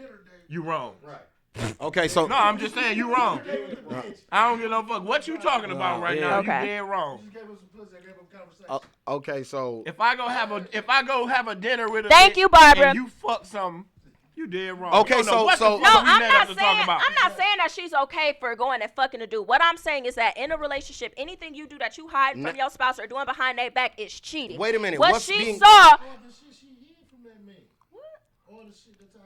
You wrong. Okay, so No, I'm just saying you wrong. I don't give no fuck. What you talking about right now? Okay. You dead wrong. Okay, so If I go have a dinner with a Thank bitch you, Barbara. and you fuck something, you dead wrong. Okay, You don't know what the so- fuck No, we I'm met not up to talk saying about. I'm not saying that she's okay for going and fucking to do. What I'm saying is that in a relationship, anything you do that you hide from your spouse or doing behind their back is cheating. Wait a minute, What what's she being- saw.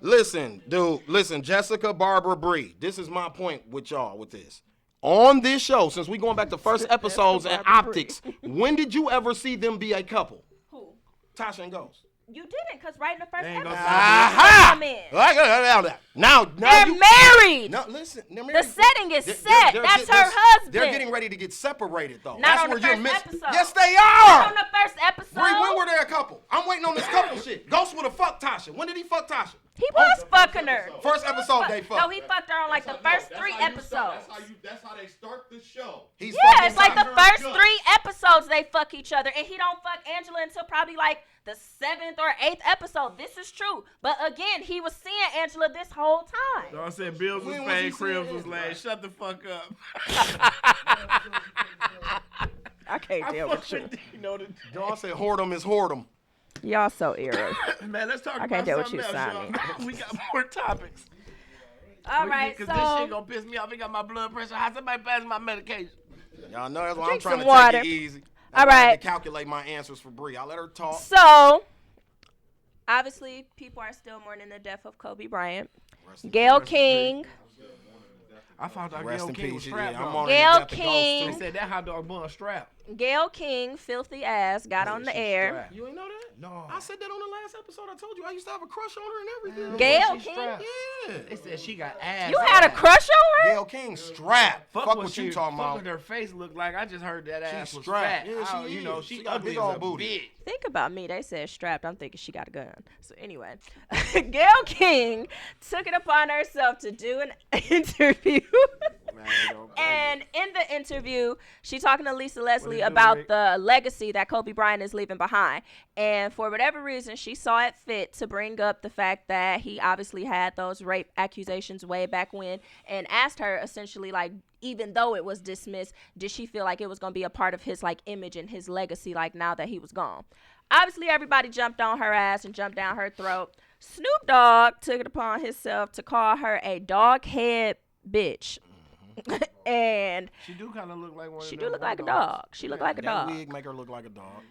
Listen, Jessica, Barbara, Bree. This is my point with y'all with this. On this show, since we going back to first episodes and optics, when did you ever see them be a couple? Who? Tasha and Ghost. You didn't, because right in the first episode, Aha! come in. Now They're married. No, listen. The setting is set. That's her husband. They're getting ready to get separated, though. Not That's on where the you're first missing. episode. Yes, they are. Not on the first episode. Bree, when were they a couple? I'm waiting on this couple shit. Ghost would have fucked Tasha. When did he fuck Tasha? He was fucking her. First episode they fucked. No, he fucked her on like the first 3 episodes. That's how they start the show. Yeah, it's like the first 3 episodes they fuck each other, and he don't fuck Angela until probably like the 7th or 8th episode. This is true, but again, he was seeing Angela this whole time. No, I said Bills was fake, Cribs was last. Shut the fuck up. I can't deal with you. Dawn said whoredom is whoredom. Y'all so eerie. Man, let's talk I about can't deal with something you, else, Sonny. y'all. We got more topics. All right, Because so this shit gonna piss me off. I got my blood pressure. How somebody pass my medication? Y'all know that's why I'm Drink trying some to water. take it easy. All I had right. to calculate my answers for Bree. I let her talk. So, obviously, people are still mourning the death of Kobe Bryant. Gail King. I found out Rest Gail in King was peace, strapped. yeah, I'm though. on Gail the death of Ghost, King. They said that hot dog bun strapped. Gail King, filthy ass, got on the air. You ain't know that? No. I said that on the last episode. I told you I used to have a crush on her and everything. Gail She King? strapped. Yeah. They said she got ass. You had a crush on her? Gail King strapped. Fuck what she, you talking fuck about. what her face looked like. I just heard that ass She's was strapped. fat. Yeah, she You know, is. she She got a ugly big as old a booty. bitch. Think about me. They said strapped. I'm thinking she got a gun. So anyway, Gail King took it upon herself to do an interview. And in the interview, she's talking to Lisa Leslie about the legacy that Kobe Bryant is leaving behind. And for whatever reason, she saw it fit to bring up the fact that he obviously had those rape accusations way back when, and asked her essentially, like, even though it was dismissed, did she feel like it was going to be a part of his, like, image and his legacy, like, now that he was gone? Obviously, everybody jumped on her ass and jumped down her throat. Snoop Dogg took it upon himself to call her a dog head bitch. And she do kind of look like one. She do look like a dog. She look like a dog. That wig make her look like a dog.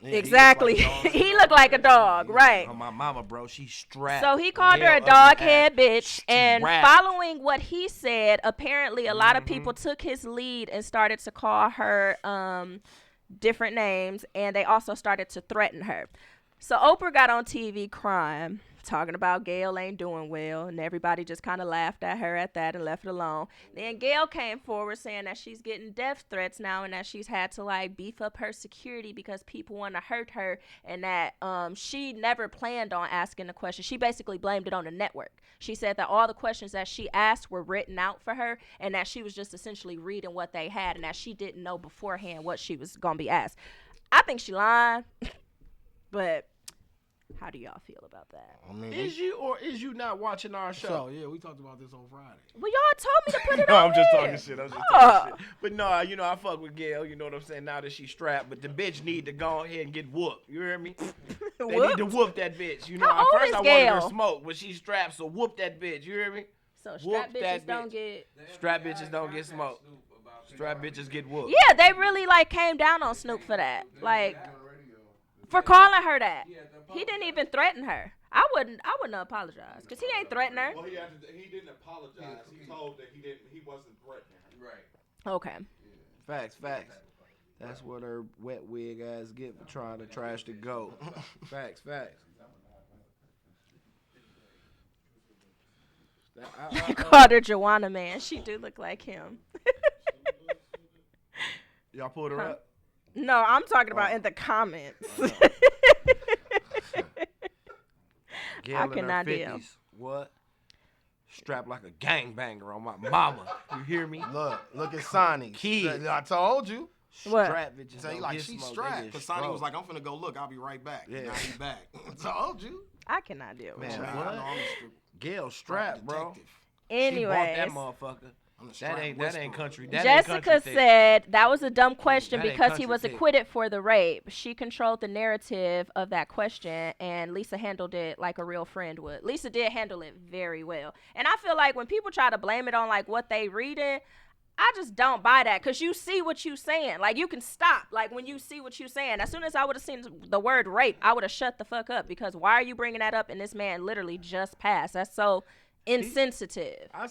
Yeah, Exactly. He looked like a dog, right? Oh, my mama, bro, she's strapped. So he called her a dog head bitch, and following what he said, apparently a lot of people took his lead and started to call her different names, and they also started to threaten her. So Oprah got on TV crying, talking about Gail ain't doing well, and everybody just kind of laughed at her at that and left it alone. Then Gail came forward saying that she's getting death threats now, and that she's had to like beef up her security because people want to hurt her, and that she never planned on asking the question. She basically blamed it on the network. She said that all the questions that she asked were written out for her, and that she was just essentially reading what they had, and that she didn't know beforehand what she was gonna be asked. I think she lied, but how do y'all feel about that? I mean, Is you or is you not watching our show? So, yeah, we talked about this on Friday. Well, y'all told me to put it No, on I'm just here. talking shit. I'm just talking shit. But no, you know, I fuck with Gail. You know what I'm saying? Now that she's strapped, but the bitch need to go ahead and get whooped. You hear me? They need to whoop that bitch. You know, How at old first is I wanted her Gail? smoke, but she's strapped, so whoop that bitch. You hear me? So Whoop strap bitches that don't bitch. get. Strap bitches don't get smoked. Strap bitches get whooped. Yeah, they really like came down on Snoop for that. Like for calling her that. He didn't even threaten her. I wouldn't apologize because he ain't threaten her. Well, he didn't apologize. He told that he wasn't threatening her. Right. Okay. Facts. That's what her wet wig ass get for trying to trash the goat. Facts. He called her Joanna Man. She do look like him. Y'all pulled her up? No, I'm talking about in the comments. Gail I in her cannot deal. 50s. What? Strapped like a gangbanger on my mama. You hear me? Look at Sonny. Kid. I told you. What? Strap bitches. Say don't like get she's smoked, strapped. they Because get Sonny stroked. was like, I'm finna go look. I'll be right back. Yeah. Now he back. Told you. I cannot deal with Man, you. what? Gail strapped, bro. Detective. Anyways, She bought that motherfucker. That ain't country. That ain't Jessica country thick. said that was a dumb question That ain't because he country was thick. acquitted for the rape. She controlled the narrative of that question, and Lisa handled it like a real friend would. Lisa did handle it very well. And I feel like when people try to blame it on like what they reading, I just don't buy that because you see what you saying. Like you can stop. Like when you see what you saying. As soon as I would have seen the word rape, I would have shut the fuck up because why are you bringing that up? And this man literally just passed. That's so insensitive. I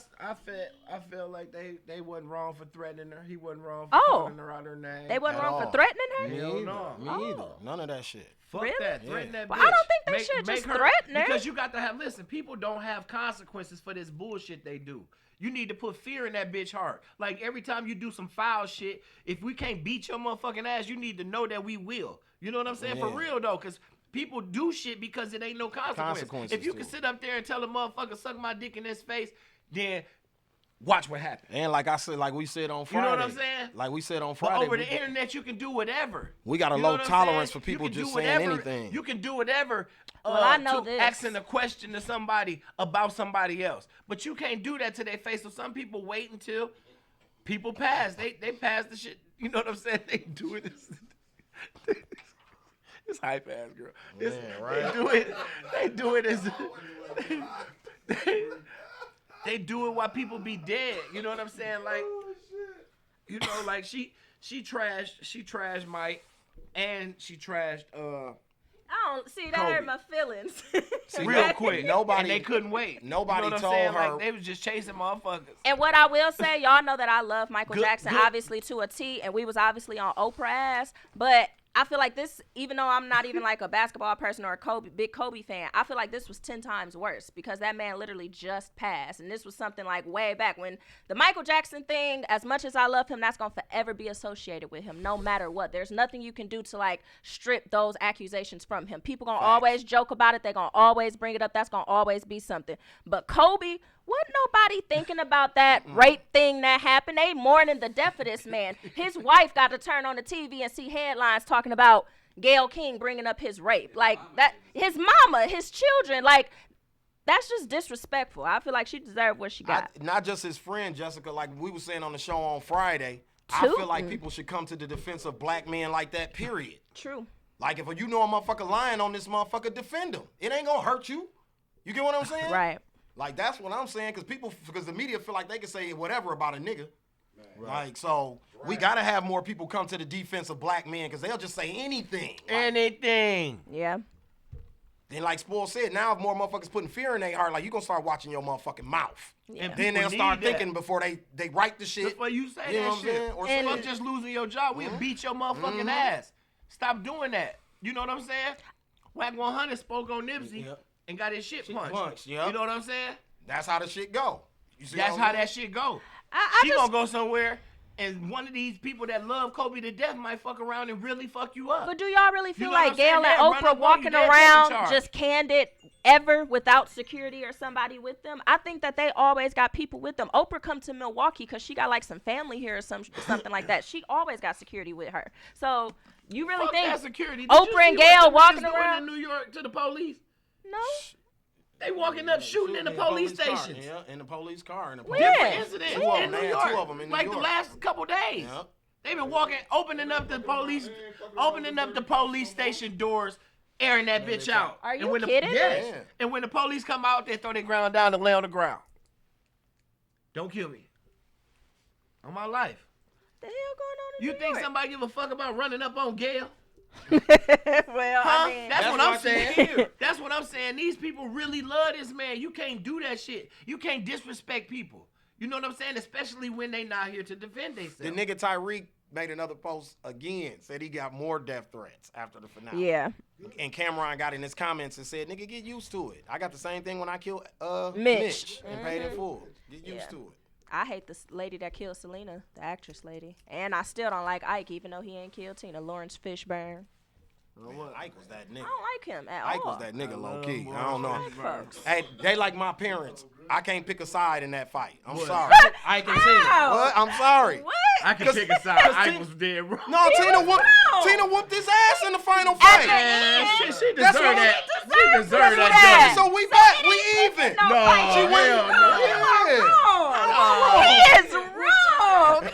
feel like they wasn't wrong for threatening her. He wasn't wrong for calling her out her name. They wasn't wrong for threatening her? Me Hell either. no. Me either. None of that shit. Fuck that. Threaten that bitch. Well, I don't think they should just threaten her. Because you got to have, listen, people don't have consequences for this bullshit they do. You need to put fear in that bitch heart. Like, every time you do some foul shit, if we can't beat your motherfucking ass, you need to know that we will. You know what I'm saying? For real, though, because people do shit because it ain't no consequence. If you can sit up there and tell a motherfucker, suck my dick in his face, then watch what happens. And like I said, like we said on Friday. You know what I'm saying? Like we said on Friday. But over the internet, you can do whatever. We got a You know low what I'm tolerance saying? for people You can just do saying whatever. anything. You can do whatever. Well, I know to this. Asking a question to somebody about somebody else. But you can't do that to their face. So some people wait until people pass. They pass the shit. You know what I'm saying? They do it. This hype ass girl. Right. They do it as they do it while people be dead. You know what I'm saying? Like, you know, like she trashed Mike, and she trashed I don't see that hurt my feelings. See, real quick. Nobody, and they couldn't wait. Nobody you know what told I'm saying? her. Like, they was just chasing motherfuckers. And what I will say, y'all know that I love Michael Jackson, good. obviously to a T, and we was obviously on Oprah ass, but I feel like this, even though I'm not even like a basketball person or a big Kobe fan, I feel like this was 10 times worse because that man literally just passed. And this was something like way back when the Michael Jackson thing, as much as I love him, that's going to forever be associated with him no matter what. There's nothing you can do to like strip those accusations from him. People going to always joke about it. They're going to always bring it up. That's going to always be something. But Kobe, wasn't nobody thinking about that rape thing that happened. They mourning the death of this man. His wife got to turn on the TV and see headlines talking about Gayle King bringing up his rape. Like, that, his mama, his children, like, that's just disrespectful. I feel like she deserved what she got. Not just his friend, Jessica, like we were saying on the show on Friday, I feel like people should come to the defense of black men like that, period. True. Like, if you know a motherfucker lying on this motherfucker, defend him. It ain't gonna hurt you. You get what I'm saying? Right. Like, that's what I'm saying, because the media feel like they can say whatever about a nigga. Right. Like, so we gotta have more people come to the defense of black men, because they'll just say anything. Anything. Yeah. Then, like Spoil said, now if more motherfuckers putting fear in their heart, like, you gonna start watching your motherfucking mouth. Yeah. And then they'll start thinking before they write the shit. Before you say You know that what I'm shit. saying? Or And say fuck it. just losing your job. We'll beat your motherfucking ass. Stop doing that. You know what I'm saying? Whack 100 spoke on Nipsey and got his shit punched. You know what I'm saying? That's how the shit go. You see That's what how I'm that saying? shit go. I She just- gonna go somewhere, and one of these people that love Kobe to death might fuck around and really fuck you up. But do y'all really feel know what like I'm saying? Gayle and They'll run up Oprah on you, walking they'll take around charge. just candid ever without security or somebody with them? I think that they always got people with them. Oprah come to Milwaukee because she got like some family here or something like that. She always got security with her. So you really Fuck think that security. Did Oprah you see and what Gayle them walking niggas doing around? in New York to the police? No. They walking up shooting in the police car. stations. Yeah, in the police car. Different incidents Two of in them, New they had York. two of them in New like York. the last couple days. Yep. They've been opening up the police station doors, airing that bitch out. Are And you when kidding me? Yes. Yeah. And when the police come out, they throw their ground down and lay on the ground. Don't kill me. On my life. What the hell going on in You New think York? somebody give a fuck about running up on Gayle? Well, Huh? I mean, That's what why I'm she's saying. here. That's what I'm saying. These people really love this man. You can't do that shit. You can't disrespect people. You know what I'm saying? Especially when they not here to defend themselves. The nigga Tyreek made another post again, said he got more death threats after the finale. yeah. And Cameron got in his comments and said, nigga, get used to it. I got the same thing when I killed Mitch. and paid in full. Get used to it. I hate the lady that killed Selena, the actress lady. And I still don't like Ike, even though he ain't killed Tina. Lawrence Fishburne. Man, Ike was that I nigga. don't like him at Ike all. was that nigga low key. I don't know. Folks. Hey, they like my parents. I can't pick a side in that fight. I'm sorry. Ike and Tina. What? I'm sorry. What? I can pick a side. Ike was dead wrong. No, Tina whooped his ass in the final fight. Man, she deserved That's what that. I'm- She deserved That's that. So we back. We even. No, No, She went. hell no. Yeah. He is wrong.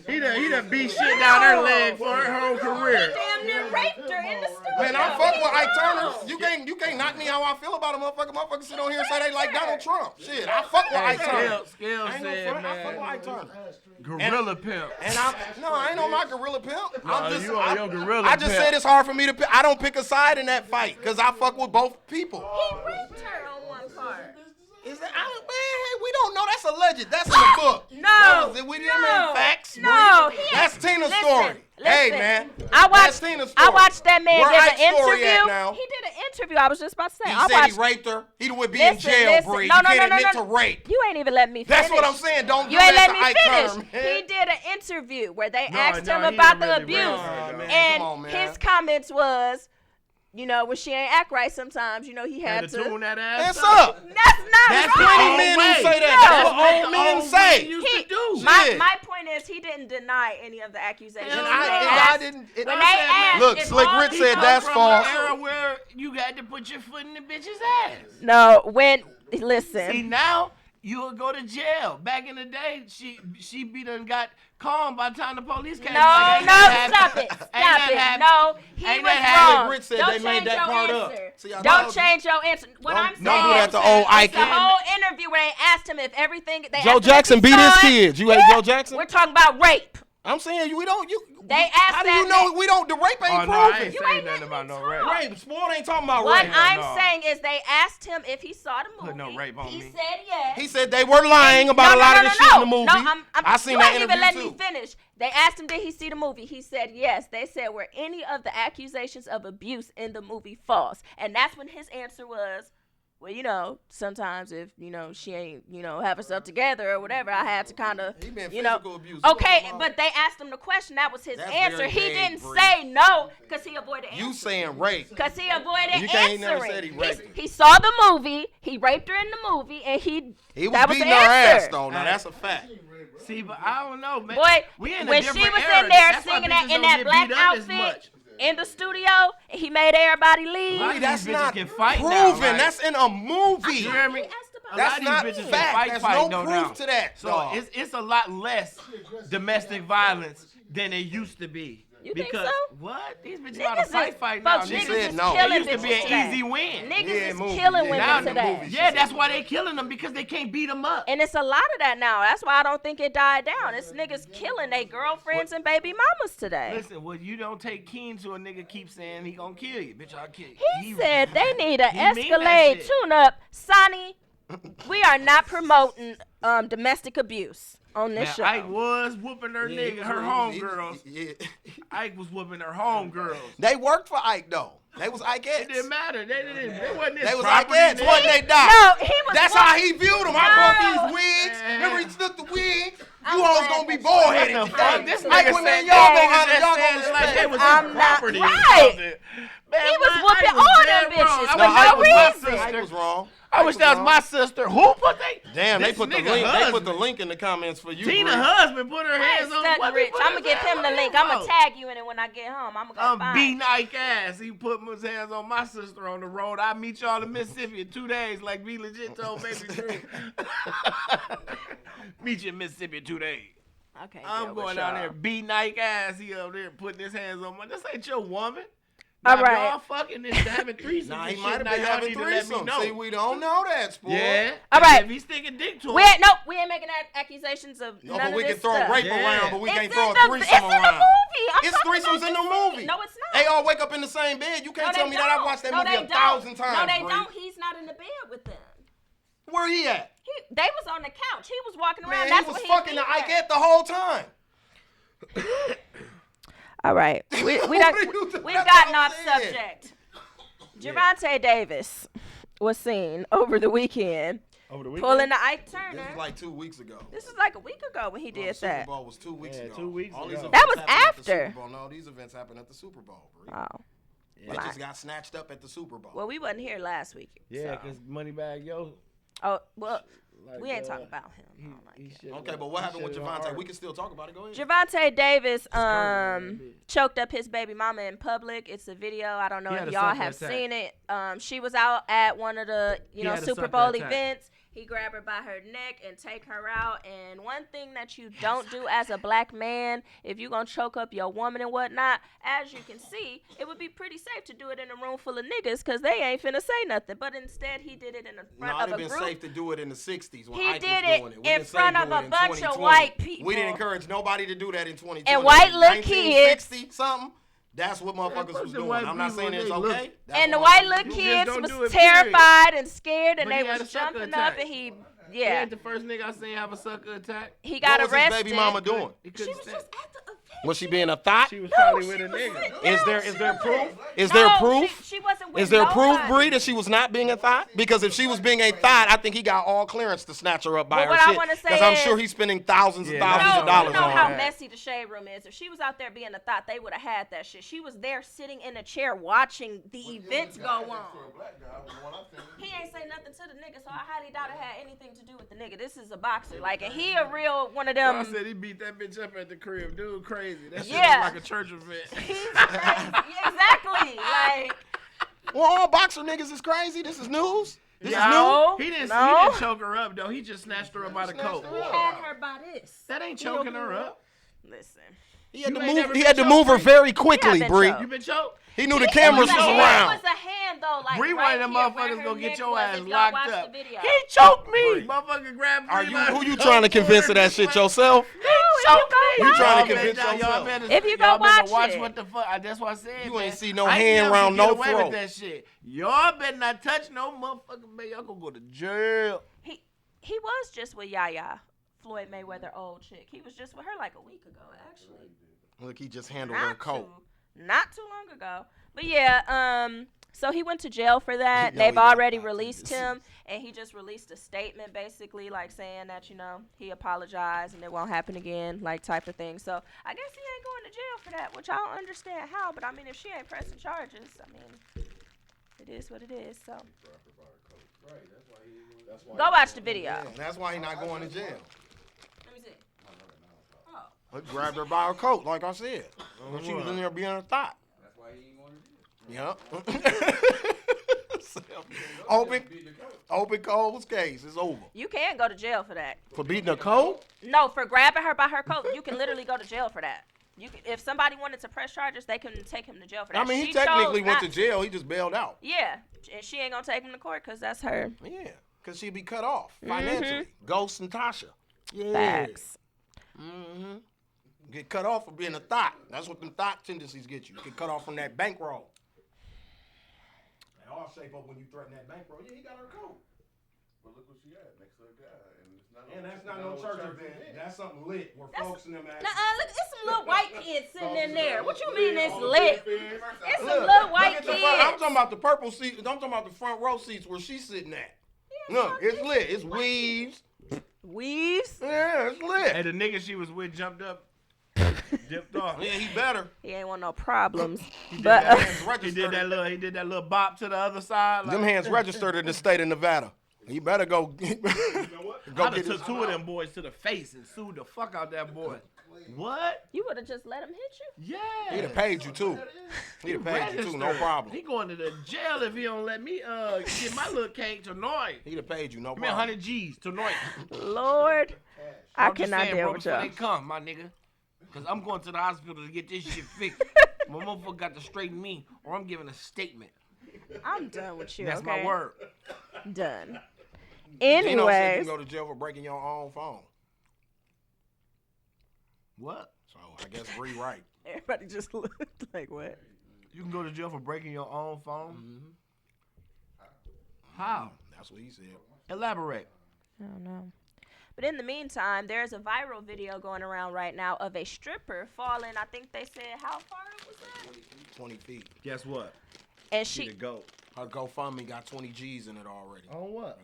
He done beat shit down her leg for her whole career. Damn near raped her in the studio. Man, I fuck with Ike Turner. You can't knock me how I feel about a motherfucker. Motherfuckers sit on here and say they like Donald Trump. Shit, I fuck with Ike Turner. Scales I ain't no said, front. I fuck with man, Ike Turner. gorilla pimp. And I ain't on my gorilla pimp. You on your gorilla I just pimp. said it's hard for me to pick. I don't pick a side in that fight because I fuck with both people. He raped her on one part. Is that, man, we don't know. That's alleged. That's in the book. No. We didn't have facts. No. That's Tina's story. Hey, man. I That's Tina's story. I watched that man Where give Ike's an story at interview. now? He did an interview. I was just about to say. He said he raped her. He would be in jail, Bree. No, you no, can't no, admit no, to rape. You ain't even let me finish. That's what I'm saying. Don't You do ain't that let to me Ike finish. term, man. He did an interview where they asked him he about didn't the really abuse. rape her, And Come on, man. his comments was, you know, when she ain't act right sometimes, you know, he had to. tune that ass That's up. That's not That's right. Plenty men who say that. That's what old men say. Used to do. My point is, he didn't deny any of the accusations. And When I they didn't. when they asked, Look, if Slick all Rick these said folks that's from false. An era where you had to put your foot in the bitch's ass. No, when listen. See, now you'll go to jail. Back in the day, she be done got calm by the time the police came. No, Like, stop it. Stop it. No, he Ain't was that wrong. Rick said Don't they made change that your part up. answer. See, I Don't told you. change your answer. What I'm saying Don't do that to old Ike. it's the whole interview where they asked him if everything. They Joe asked him if Jackson he beat saw his it. kids. You hate Joe Jackson? We're talking about rape. I'm saying we don't. They asked How do that you know man- we don't? The rape ain't Oh, no, I proven. ain't saying nothing about no rape. Rape. Sport ain't talking about What rape. I'm saying is they asked him if he saw the movie. Put no rape on he me. said yes. He said they were lying about a lot of the shit in the movie. No, I seen you that ain't even interview let me too. finish. They asked him, did he see the movie? He said yes. They said, were any of the accusations of abuse in the movie false? And that's when his answer was, well, you know, sometimes if, you know, she ain't, you know, have herself together or whatever, I had to kind of, you know. Abuse. Okay, but they asked him the question. That was his That's answer. very He vague, didn't Bree. say no because he avoided answering. You saying rape? Because he avoided You can't never answering. said he raped her. He saw the movie. He raped her in the movie, and He was that was beating the her answer. ass though. Now that's a fact. See, but I don't know, man. Boy, we in a when she different was era. in there That's why singing bitches that in don't that get black beat up as outfit much. in the studio, and he made everybody leave. A lot of That's these bitches not can fight proven. now, like- That's in a movie. You hear me? A That's lot of not these bitches fact. can There's fight no though proof now. to that, So dog. it's a lot less domestic violence than it used to be. You think because so? What? These bitches know how to Niggas is- fight now. folks, She niggas said is no. killing It used to be bitches an today. easy win. Niggas Yeah, is movie, killing yeah. women Now in the today. movies. Yeah, that's why they killing them, because they can't beat them up. And it's a lot of that now. That's why I don't think it died down. It's niggas killing their girlfriends and baby mamas today. Listen, well, you don't take keen to a nigga keep saying he gonna kill you. Bitch, I'll kill you. He said they need a he mean that Escalade shit. tune-up. Sonny, we are not promoting domestic abuse on this Now, show. Ike was whooping her Yeah, nigga, he was- her he- homegirls. Yeah. Ike was whooping her homegirls. They worked for Ike though. They was Ike. It didn't matter. They wasn't his They was property. Ikeettes, wasn't they, Doc? No, he was. That's whoop- how he viewed them. I No. bought these wigs. Remember he took the wig. You hoes gonna be bald headed. What the fuck? This Ike nigga went said in, y'all that gonna nigga honor, just y'all said gonna it like respect. they was I'm his not property or right. something. Man, He was Ike whooping was all dead them wrong. bitches I for wish no that was my reason. sister. Ike was wrong. I wish that was my sister. Who put Damn, they this put the nigga link. They put husband. the link in the comments for you. Tina Bree. husband put her I hands ain't on studying what Rich. he put I'm gonna his give him hands the on link. him I'm gonna for? tag you in it when I get home. I'm gonna go find beating it. Ike ass. He put his hands on my sister on the road. I meet y'all in Mississippi in 2 days, like Be Legit told Baby Drew. Meet you in Mississippi in 2 days. Okay, I'm deal going with down y'all. there beating Ike ass. He up there putting his hands on my. This ain't your woman. All Now, right. Y'all fucking and having threesomes. Nah, and he shit, might have now been y'all having need to let me threesomes. know. See, we don't know that, sport. Yeah. All right. If he's sticking dick to him. We ain't making accusations of No, none but of we this can throw stuff. rape Yeah. around, but we It's can't in throw a the- threesome it's in the around. movie. I'm It's talking threesomes about in the the scene. movie. No, it's not. They all wake up in the same bed. You can't No, tell they me that I don't. watched that No, movie they 1,000 don't. times. No, they Bree. don't. He's not in the bed with them. Where he at? They was on the couch. He was walking around. Man, That's he was what fucking the beat her. Ike the whole time. All right, we've That's gotten what I'm off saying. subject. Javante Davis was seen over the weekend Over the weekend? pulling the Ike This Turner. was like 2 weeks ago. This is like a week ago when he No, did the Super that. Bowl was 2 weeks ago. 2 weeks All these ago. events That was happened at the after. Super Bowl. No, these events happened at the Super Bowl, Bree. Oh, They just got snatched up at the Super Bowl. well, we wasn't here last week. Yeah, so. because Moneybag Yo. Oh, well, Like, we ain't talking about him. I don't like him. Okay, but what happened with Javante? We can still talk about it. Go ahead. Javante Davis choked up his baby mama in public. It's a video. I don't know He if had a y'all sucker have attack. seen it. She was out at one of the He know had a Super sucker Bowl attack. events. He grabbed her by her neck and take her out. And one thing that you don't do as a black man, if you're going to choke up your woman and whatnot, as you can see, it would be pretty safe to do it in a room full of niggas because they ain't finna say nothing. But instead, he did it in the front No, of it'd a been group. safe to do it in the 60s when He Ike did was it doing it. We in didn't say front do of it a in bunch of 2020. white people. We didn't encourage nobody to do that in 2020. And white little kids. 1960 something. That's what motherfuckers was the doing. white I'm not people, saying it's they okay. look- That's And the what white motherfuckers little do. kids don't was do it, terrified and scared, and But they he had was a sucker jumping up, attack. and he He yeah. ain't the first nigga I seen have a sucker attack. He got What was arrested. his baby mama doing? He She couldn't was stand. just at the event. Was she being a thought? She was No, probably she with a was nigga. sitting Is down. there She proof? was- Is there No, proof? She wasn't with Is there proof, nobody. Bree, that she was not being a thought? Because if she was being a thought, I think he got all clearance to snatch her up by But her what I shit. wanna say Because I'm is- sure he's spending thousands and thousands No, of dollars you know on how her. messy the shade room is. If she was out there being a thought, they would have had that shit. She was there sitting in a chair watching the events go on. He ain't say nothing to the nigga, so I highly doubt it had anything to do with the nigga. This is a boxer, like, and he a real one of them. I said he beat that bitch up at the crib. Dude, crazy. That shit Yeah. look like a church event. Exactly, like. Well, all boxer niggas is crazy. This is news. This is No. new. He didn't choke her up though. He just snatched her up by the coat. He had her by this. That ain't choking her up. Listen. He had You to ain't move. never He been had to choked, move her Bree? very quickly, been Bree. choked. You been choked? He knew the cameras was It around. was a hand though, like Bree right one of them here where motherfuckers her gonna get neck your was, ass if y'all locked watch up. the video. He choked me. Bree. Motherfucker grabbed Are Bree you? by Who you the trying to coat, convince of pulled her that shit this way. yourself? You You trying to Y'all convince better- yourself? If you go y'all better watch watch it. what the fuck. That's what I said. You ain't man. see no I ain't hand never round get no away throat. with that shit. Y'all better not touch no motherfucking man. Y'all gonna go to jail. He was just with Yaya, Floyd Mayweather old chick. He was just with her like a week ago, actually. Look, he just handled her coat. Not too long ago. But yeah, so he went to jail for that. Yo, They've he got already caught, released too. him, and he just released a statement basically like saying that, you know, he apologized and it won't happen again, like type of thing. So I guess he ain't going to jail for that, which I don't understand how, but I mean, if she ain't pressing charges, I mean, it is what it is, so. Go watch the video. Yeah, that's why he not going to jail. Let me see. He grabbed her by her coat, like I said. She was in there being a thought. That's why he ain't going to jail. Yep. Open Cole's case. It's over. You can go to jail for that. For beating a coat? No, for grabbing her by her coat, you can literally go to jail for that. You can, if somebody wanted to press charges, they can take him to jail for that. I mean, he She technically chose went not to jail. He just bailed out. Yeah, and she ain't gonna take him to court because that's her. Yeah, because she'd be cut off financially. Ghost and Tasha. Yeah. Facts. Mm-hmm. Get cut off for being a thought. That's what them thought tendencies get you. Get cut off from that bankroll. They all shape up when you threaten that bankroll. Yeah, he got her coat. But look what she had next to her guy. And that's not no church event. That's something lit where folks in them ass. Look, it's some little white kids sitting in there. What you mean it's Look, lit? It's some look little white at the kids. front. I'm talking about the purple seats. I'm talking about the front row seats where she's sitting at. Look, it's lit. It's weaves. Weaves? Yeah, it's lit. Hey, the nigga she was with jumped up, dipped off. Yeah, he better. He ain't want no problems. He did, But he did that little bop to the other side. Them hands registered in the state of Nevada. He better go. Go get took his- two of them boys to the face and sued the fuck out that boy. What? you would have just let him hit you? Yeah. He'd have paid you too. He'd have paid you too, no problem. He going to the jail if he don't let me get my little cake tonight. He'd have paid you, no Give me problem. 100 G's tonight. Lord, I I'm just cannot saying, deal bro, with before y'all. they come, my nigga. Because I'm going to the hospital to get this shit fixed. My motherfucker got to straighten me or I'm giving a statement. I'm done with you. That's okay? my word. Done. Gino said you Anyways, can go to jail for breaking your own phone. What? So I guess Bree right. everybody just looked like what? You can go to jail for breaking your own phone? Mm-hmm. How? That's what he said. Elaborate. I don't know. But in the meantime, there's a viral video going around right now of a stripper falling. I think they said, how far was that? 20 feet. Guess what? And She she, the goat. Her GoFundMe got 20 G's in it already. On what?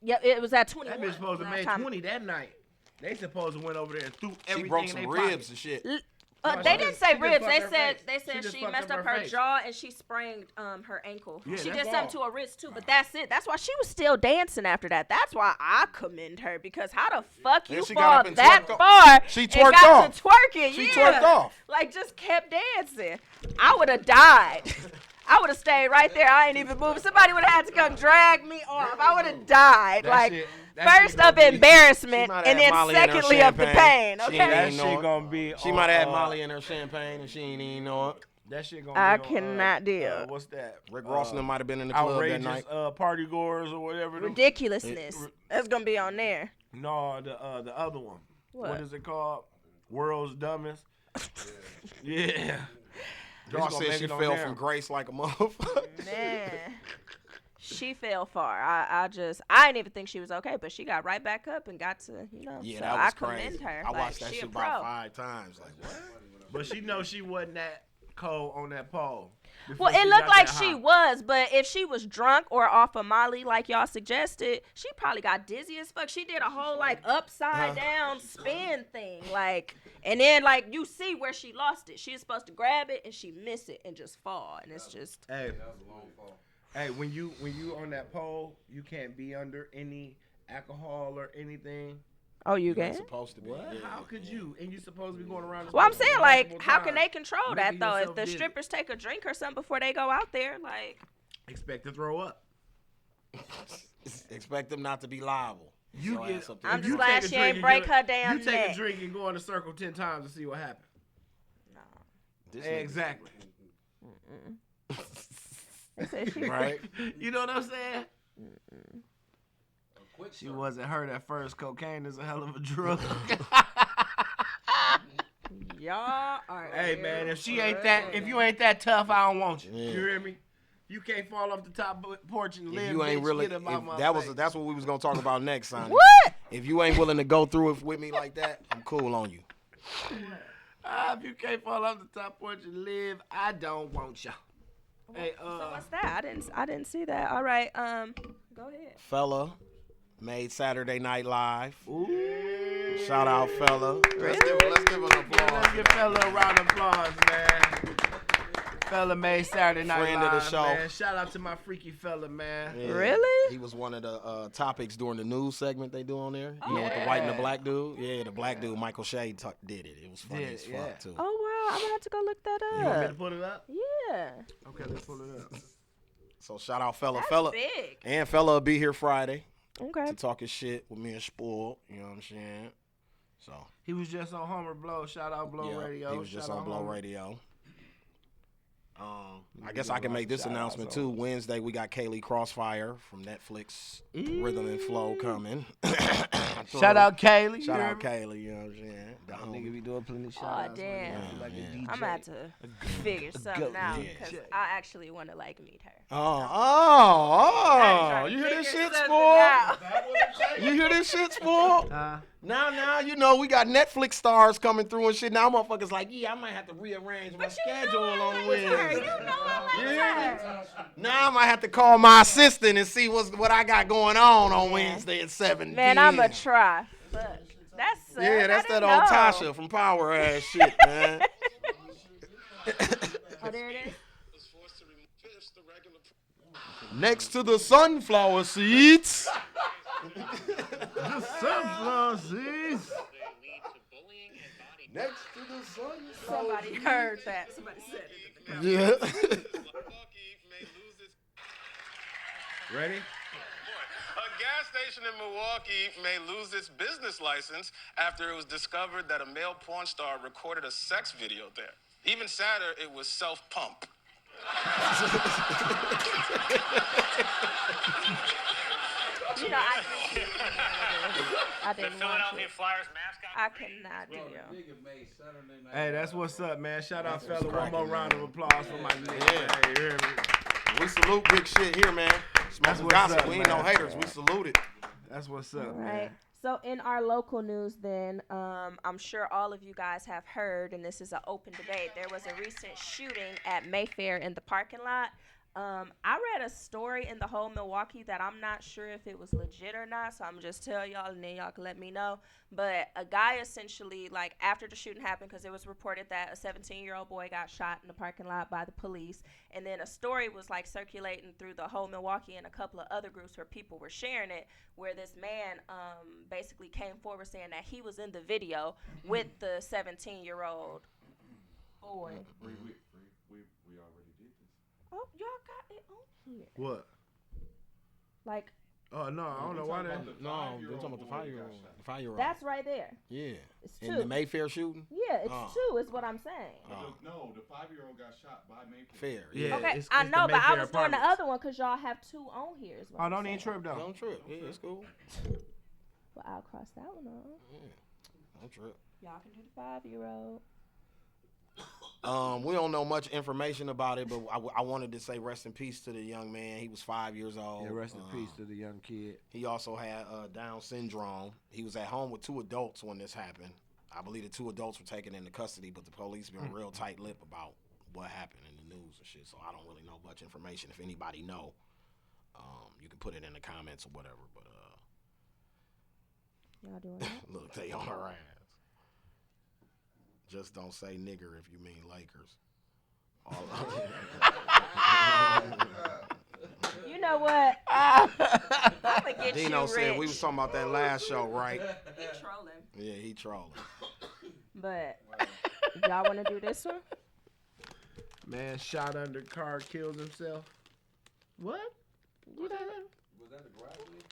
yeah, it was at 21. That bitch supposed to last make time. 20 that night. They supposed to went over there and threw She everything broke in some their ribs pocket. and shit. No, They she didn't just- say she just ribs. fucked They her said face. they She said just she fucked messed up up her her face. jaw and she sprained her ankle. Yeah, she that's did all. something to her wrist too, but that's it. That's why she was still dancing after that. That's why I commend her, because how the fuck Yeah, you she got fall up and that twerked far? She and twerked got off. to twerking. She Yeah. twerked off. Like just kept dancing. I would have died. I would have stayed right there. I ain't even moved. Somebody would have had to come drag me off. I would have died. That like shit- that first shit of gonna be- embarrassment, She might and have then Molly in her secondly of the champagne. pain. She Okay. ain't That even shit know it. gonna be. She on, might have had Molly in her champagne and she ain't even know it. That shit gonna I be on, cannot deal. What's that? Rick Ross and them might have been in the club that Outrageous night. party goers or whatever. them- Ridiculousness. That's gonna be on there. No, the other one. What? What is it called? World's Dumbest. Yeah. Y'all said she fell from grace like a motherfucker. Man, she fell far. I didn't even think she was okay, but she got right back up and got to, Yeah, so that was I commend crazy. her. I Like, watched that she shit a pro. about 5 times. Like, what? But she knows she wasn't that cold on that pole. Well, it looked like she was, but if she was drunk or off of Molly, like y'all suggested, she probably got dizzy as fuck. She did a whole like upside down spin thing, like, and then like you see where she lost it. She was supposed to grab it and she missed it and just fall, and it's just. Hey, when you on that pole, you can't be under any alcohol or anything. Oh, you can? Supposed to be. What? How could you? And you supposed to be going around. Well, I'm saying, like, how can they control that, making though? If yourself the dizzy. strippers take a drink or something before they go out there, like. Expect to throw up. Expect them not to be liable. You get. I'm just glad she ain't break her damn You take neck. a drink and go in a circle 10 times to see what happens. No. Exactly. They say she Right. You know what I'm saying? She wasn't hurt at first. Cocaine is a hell of a drug. Y'all are. Hey man, if you ain't that tough, I don't want you. You hear me? You can't fall off the top porch and live. If you ain't bitch, really, get about my that's face. what we was gonna talk about next, son. What? If you ain't willing to go through it with me like that, I'm cool on you. If you can't fall off the top porch and live, I don't want you. Hey, So what's that? I didn't see that. All right, go ahead. Fella made Saturday Night Live. Ooh. Shout out, fella. Let's give him an applause. Let's give fella a round of applause, man. Fella made Saturday Night Friend Live, of the show. man. Shout out to my freaky fella, man. Yeah. Really? He was one of the topics during the news segment they do on there. You know, with the white and the black dude? Yeah, the black dude, Michael Shea, did it. It was funny as fuck, too. Oh wow, I'm gonna have to go look that up. You want me to put it up? Yeah. Okay, let's pull it up. So shout out fella. That's Fella. big. And fella will be here Friday. Okay. To talk his shit with me and Spoil. You know what I'm saying? So. He was just on Homer Blow. Shout out Blow Radio. He was just Shout on out Blow Homer. Radio. I guess I can make this announcement too. Wednesday we got Kaylee Crossfire from Netflix, Rhythm and Flow coming. Shout out Kaylee. Shout out Kaylee. You know what I'm saying? That nigga be doing plenty of shout Oh outs. damn. Like a DJ. I'm gonna have to figure something out because I actually want to like meet her. Oh! You hear this shit, Spoil? You hear this shit, Spoil? Now, you know, we got Netflix stars coming through and shit. Now motherfuckers like, yeah, I might have to rearrange my schedule on Wednesday. You hear me? Now I might have to call my assistant and see what I got going on Wednesday at 7 Man, p.m. I'ma try. But that's that's that old Tasha from Power ass shit, man. Oh, there it is. Next to the sunflower seeds. The sunflower seeds. Next to the sunflower. Somebody heard that. Somebody said it. In the Yeah. Ready? A gas station in Milwaukee may lose its business license after it was discovered that a male porn star recorded a sex video there. Even sadder, it was self-pump. You know, I didn't watch it. Flyers mascot. I cannot do you. Hey, that's what's up, man. Shout out, fella. One more round of applause for my nigga. Yeah. Hey, you hear me? We salute big shit here, man. That's Smoking what's gossip. up, We ain't no man. haters. We salute it. That's what's up, Right. man. So in our local news then, I'm sure all of you guys have heard, and this is an open debate, there was a recent shooting at Mayfair in the parking lot. I read a story in the whole Milwaukee that I'm not sure if it was legit or not, so I'm just tell y'all and then y'all can let me know. But a guy essentially, like after the shooting happened, because it was reported that a 17-year-old boy got shot in the parking lot by the police, and then a story was like circulating through the whole Milwaukee and a couple of other groups where people were sharing it, where this man basically came forward saying that he was in the video with the 17-year-old boy. We already did this. Oh, y'all got it on here. What? Like, Oh, no, I don't know why that. No, they're talking about the 5-year-old. The 5-year-old. that's right there. Yeah. It's In two. the Mayfair shooting? Yeah, it's Oh. two is what I'm saying. No, the 5-year-old got shot by Mayfair. Fair. Yeah, Okay, it's I the know, but I Mayfair was doing the Apartments. other one because y'all have two on here. Is what Oh, I'm don't even saying. trip, though. Don't trip. Yeah, it's cool. Well, I'll cross that one off. Don't trip. Y'all can do the 5-year-old. We don't know much information about it, but I wanted to say rest in peace to the young man. He was 5 years old. Yeah, rest in peace to the young kid. He also had Down syndrome. He was at home with 2 adults when this happened. I believe the 2 adults were taken into custody, but the police been real tight-lipped about what happened in the news and shit, so I don't really know much information. If anybody know, you can put it in the comments or whatever, but y'all doing that? look, they on our ass. Just don't say nigger if you mean Lakers. You know what? I'm gonna get Dino you said rich. we was talking about that last show, right? He trolling. Yeah, he trolling. But y'all want to do this one? Man shot under car, kills himself. What? You know Was that the robbery?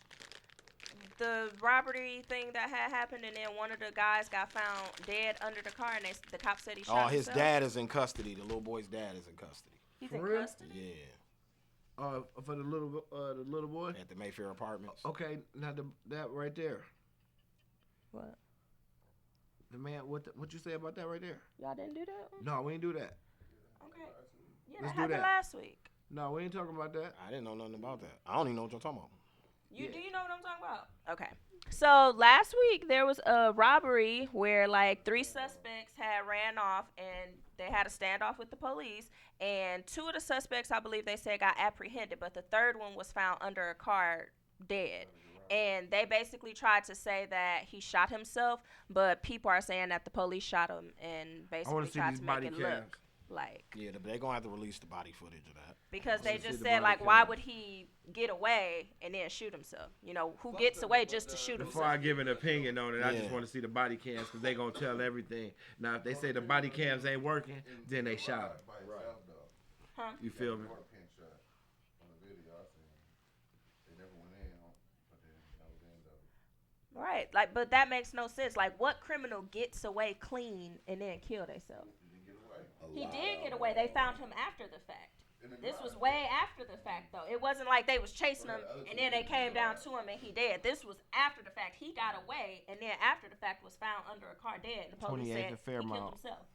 the robbery thing that had happened, and then one of the guys got found dead under the car, and the cop said he shot His himself? dad is in custody. The little boy's dad is in custody. He's For in real? custody? Yeah. For the little boy? At the Mayfair Apartments. Okay, now that right there. What? The man, what you say about that right there? Y'all didn't do that? No, we ain't do that. Okay. Yeah, Let's that do happened that. last week. No, we ain't talking about that. I didn't know nothing about that. I don't even know what you're talking about. Do you know what I'm talking about? Okay. So last week there was a robbery where like 3 suspects had ran off and they had a standoff with the police, and 2 of the suspects, I believe they said, got apprehended, but the third one was found under a car dead. And they basically tried to say that he shot himself, but people are saying that the police shot him and basically tried to make it look like. Yeah, they're going to have to release the body footage of that. Because they just said, like, why would he get away and then shoot himself? You know, who gets away just to shoot himself? Before I give an opinion on it, I just Yeah. want to see the body cams because they going to tell everything. Now, if they say the body cams ain't working, then they shot him. Huh? You feel me? Right, like, but that makes no sense. Like, what criminal gets away clean and then kill themselves? He did get away. They found him after the fact. This was way after the fact, though. It wasn't like they was chasing him and then they came down to him and he dead. This was after the fact. He got away, and then after the fact was found under a car dead. And the police 28th said and he Fairmount. killed himself.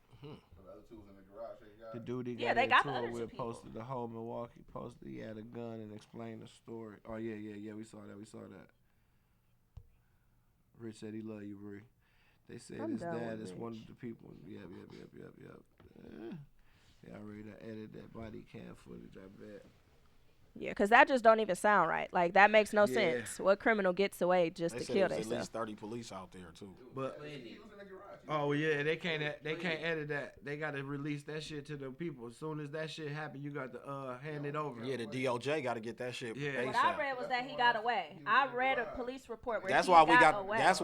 The dude he got Yeah, they got the into other it two with people. posted the whole Milwaukee posted. He had a gun and explained the story. Oh yeah, we saw that. Rich said he love you, Bree. They said I'm his done dad with is one Rich. of the people. Yep. They already done edited that body cam footage, I bet. Yeah, because that just don't even sound right. Like, that makes no Yeah. sense. What criminal gets away just They to said kill there's at themselves? least 30 police out there, too. But oh yeah, they can't edit that. They gotta release that shit to the people. As soon as that shit happen, you got to hand it over. Yeah, the DOJ got to get that shit Yeah. What I ASAP. read was that he got away. I read a police report where That's he why we got. away. That's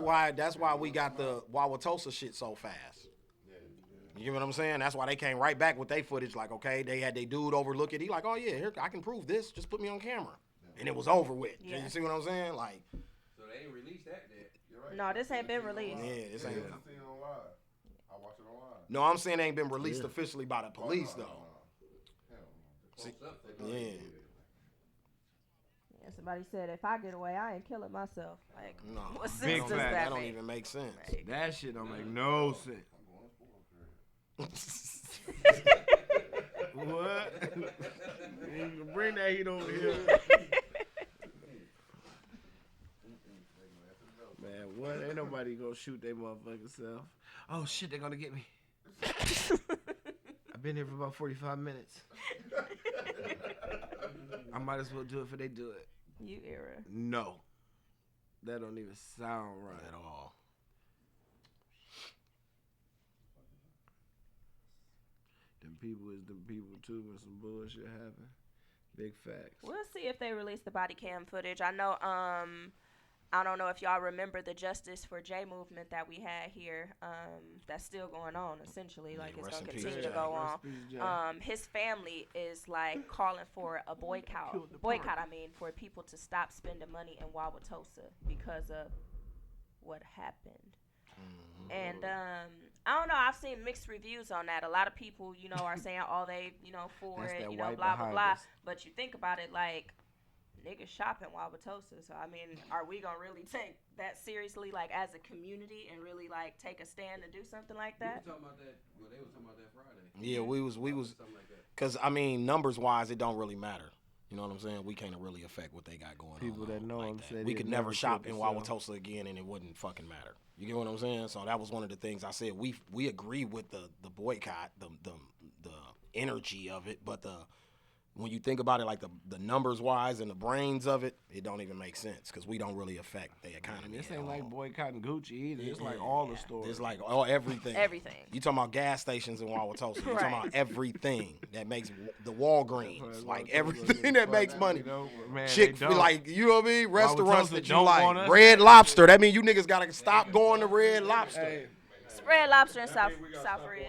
why we got the Wauwatosa shit so fast. You get what I'm saying? That's why they came right back with their footage. Like, okay, they had their dude overlook it. He like, oh yeah, here I can prove this. Just put me on camera, and it was over with. Yeah. You see what I'm saying? Like, So they ain't released that yet. No, this ain't been released. yeah, this ain't. I watch it online. No, I'm saying they ain't been released officially by the police though. See, yeah. Yeah, somebody said if I get away, I ain't killing myself. Like, No, what sense Big does fact. that that don't make? even make sense. That shit don't make no sense. What? Bring that heat over here. Man, what? Ain't nobody gonna shoot their motherfucking self. Oh shit, they're gonna get me. I've been here for about 45 minutes. I might as well do it if they do it. You era. No. That don't even sound right At all. Them people is them people too when some bullshit happen. Big facts. We'll see if they release the body cam footage. I know. I don't know if y'all remember the Justice for Jay movement that we had here. That's still going on. Essentially, like, it's rest gonna in peace, continue to Jay. go on. Rest in peace, Jay. His family is like calling for a boycott. I mean, for people to stop spending money in Wauwatosa because of what happened. And I don't know. I've seen mixed reviews on that. A lot of people, are saying, "Oh, they, for That's it, that blah white blah behind blah." us. But you think about it, like, niggas shopping Wauwatosa. So I mean, are we gonna really take that seriously, like as a community, and really like take a stand to do something like that? We were talking about that. Well, they was talking about that Friday. Yeah, we was, cause I mean, numbers wise, it don't really matter. You know what I'm saying? We can't really affect what they got going on. People that know them said we could never shop in Wauwatosa again, and it wouldn't fucking matter. You get what I'm saying? So that was one of the things I said. We agree with the boycott, the energy of it, but when you think about it, like the numbers wise and the brains of it, it don't even make sense because we don't really affect the economy. This ain't like boycotting Gucci either. It's like all the stores. It's like everything. Everything. You talking about gas stations in Wauwatosa? You talking about everything that makes the Walgreens, like everything that makes money. Like you know what I mean? Restaurants that you like. Red Lobster. That means you niggas gotta stop going to Red Lobster. Spread Lobster in Southridge.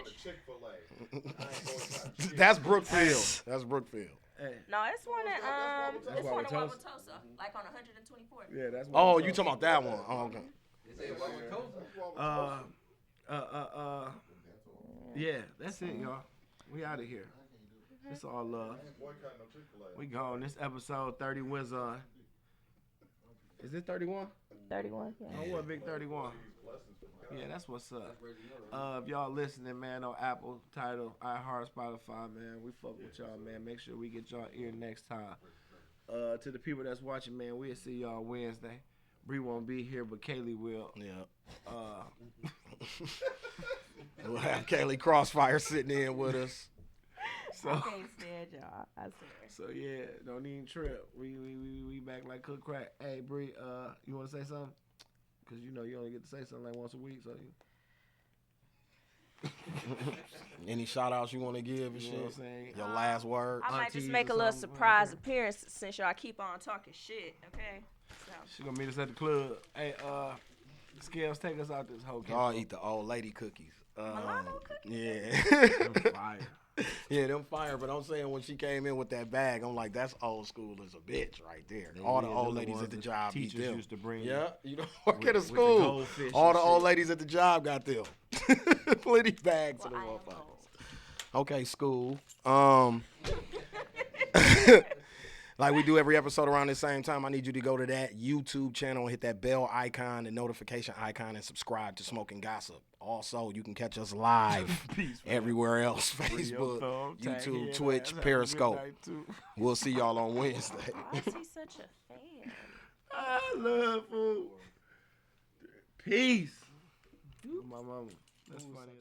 That's Brookfield. That's Brookfield. Hey. No, it's one in it's one in Wauwatosa, like on 124th. Yeah, that's. Oh, you talking about that one? Oh, okay. Yeah, that's it, y'all. We out of here. It's all love. We gone. This episode 30 wins on. Is it 31? 31. Yeah. Oh, what big 31? Yeah, that's what's up. If y'all listening, man, on Apple, Tidal, iHeart, Spotify, man, we fuck with y'all, man. Make sure we get y'all ear next time. To the people that's watching, man, we'll see y'all Wednesday. Bree won't be here, but Kaylee will. Yeah. We'll have Kaylee Crossfire sitting in with us. So, I can't stand y'all. I swear. So yeah, don't even trip. We back like cook crack. Hey, Bree, you want to say something? Because you know you only get to say something like once a week, so any shout outs you want to give and shit? Know what I'm saying? Your last word? I might just make a little surprise appearance since y'all keep on talking shit, okay? So. She gonna meet us at the club. Hey, Scales, take us out this whole Y'all eat the old lady cookies. Milano cookies? Yeah. Fire. Yeah, them fire, but I'm saying when she came in with that bag, I'm like, that's old school as a bitch right there. All the old ladies at the job eat teachers them. Used to bring you know, work at a school. All the old ladies at the job got them. Plenty bags of them motherfuckers. Okay, school. Like we do every episode around the same time, I need you to go to that YouTube channel and hit that bell icon, the notification icon, and subscribe to Smokin Gossip. Also, you can catch us live everywhere else. Facebook, YouTube, Twitch, Periscope. We'll see y'all on Wednesday. Why is he such a fan? I love food. Peace. My mama. That's funny.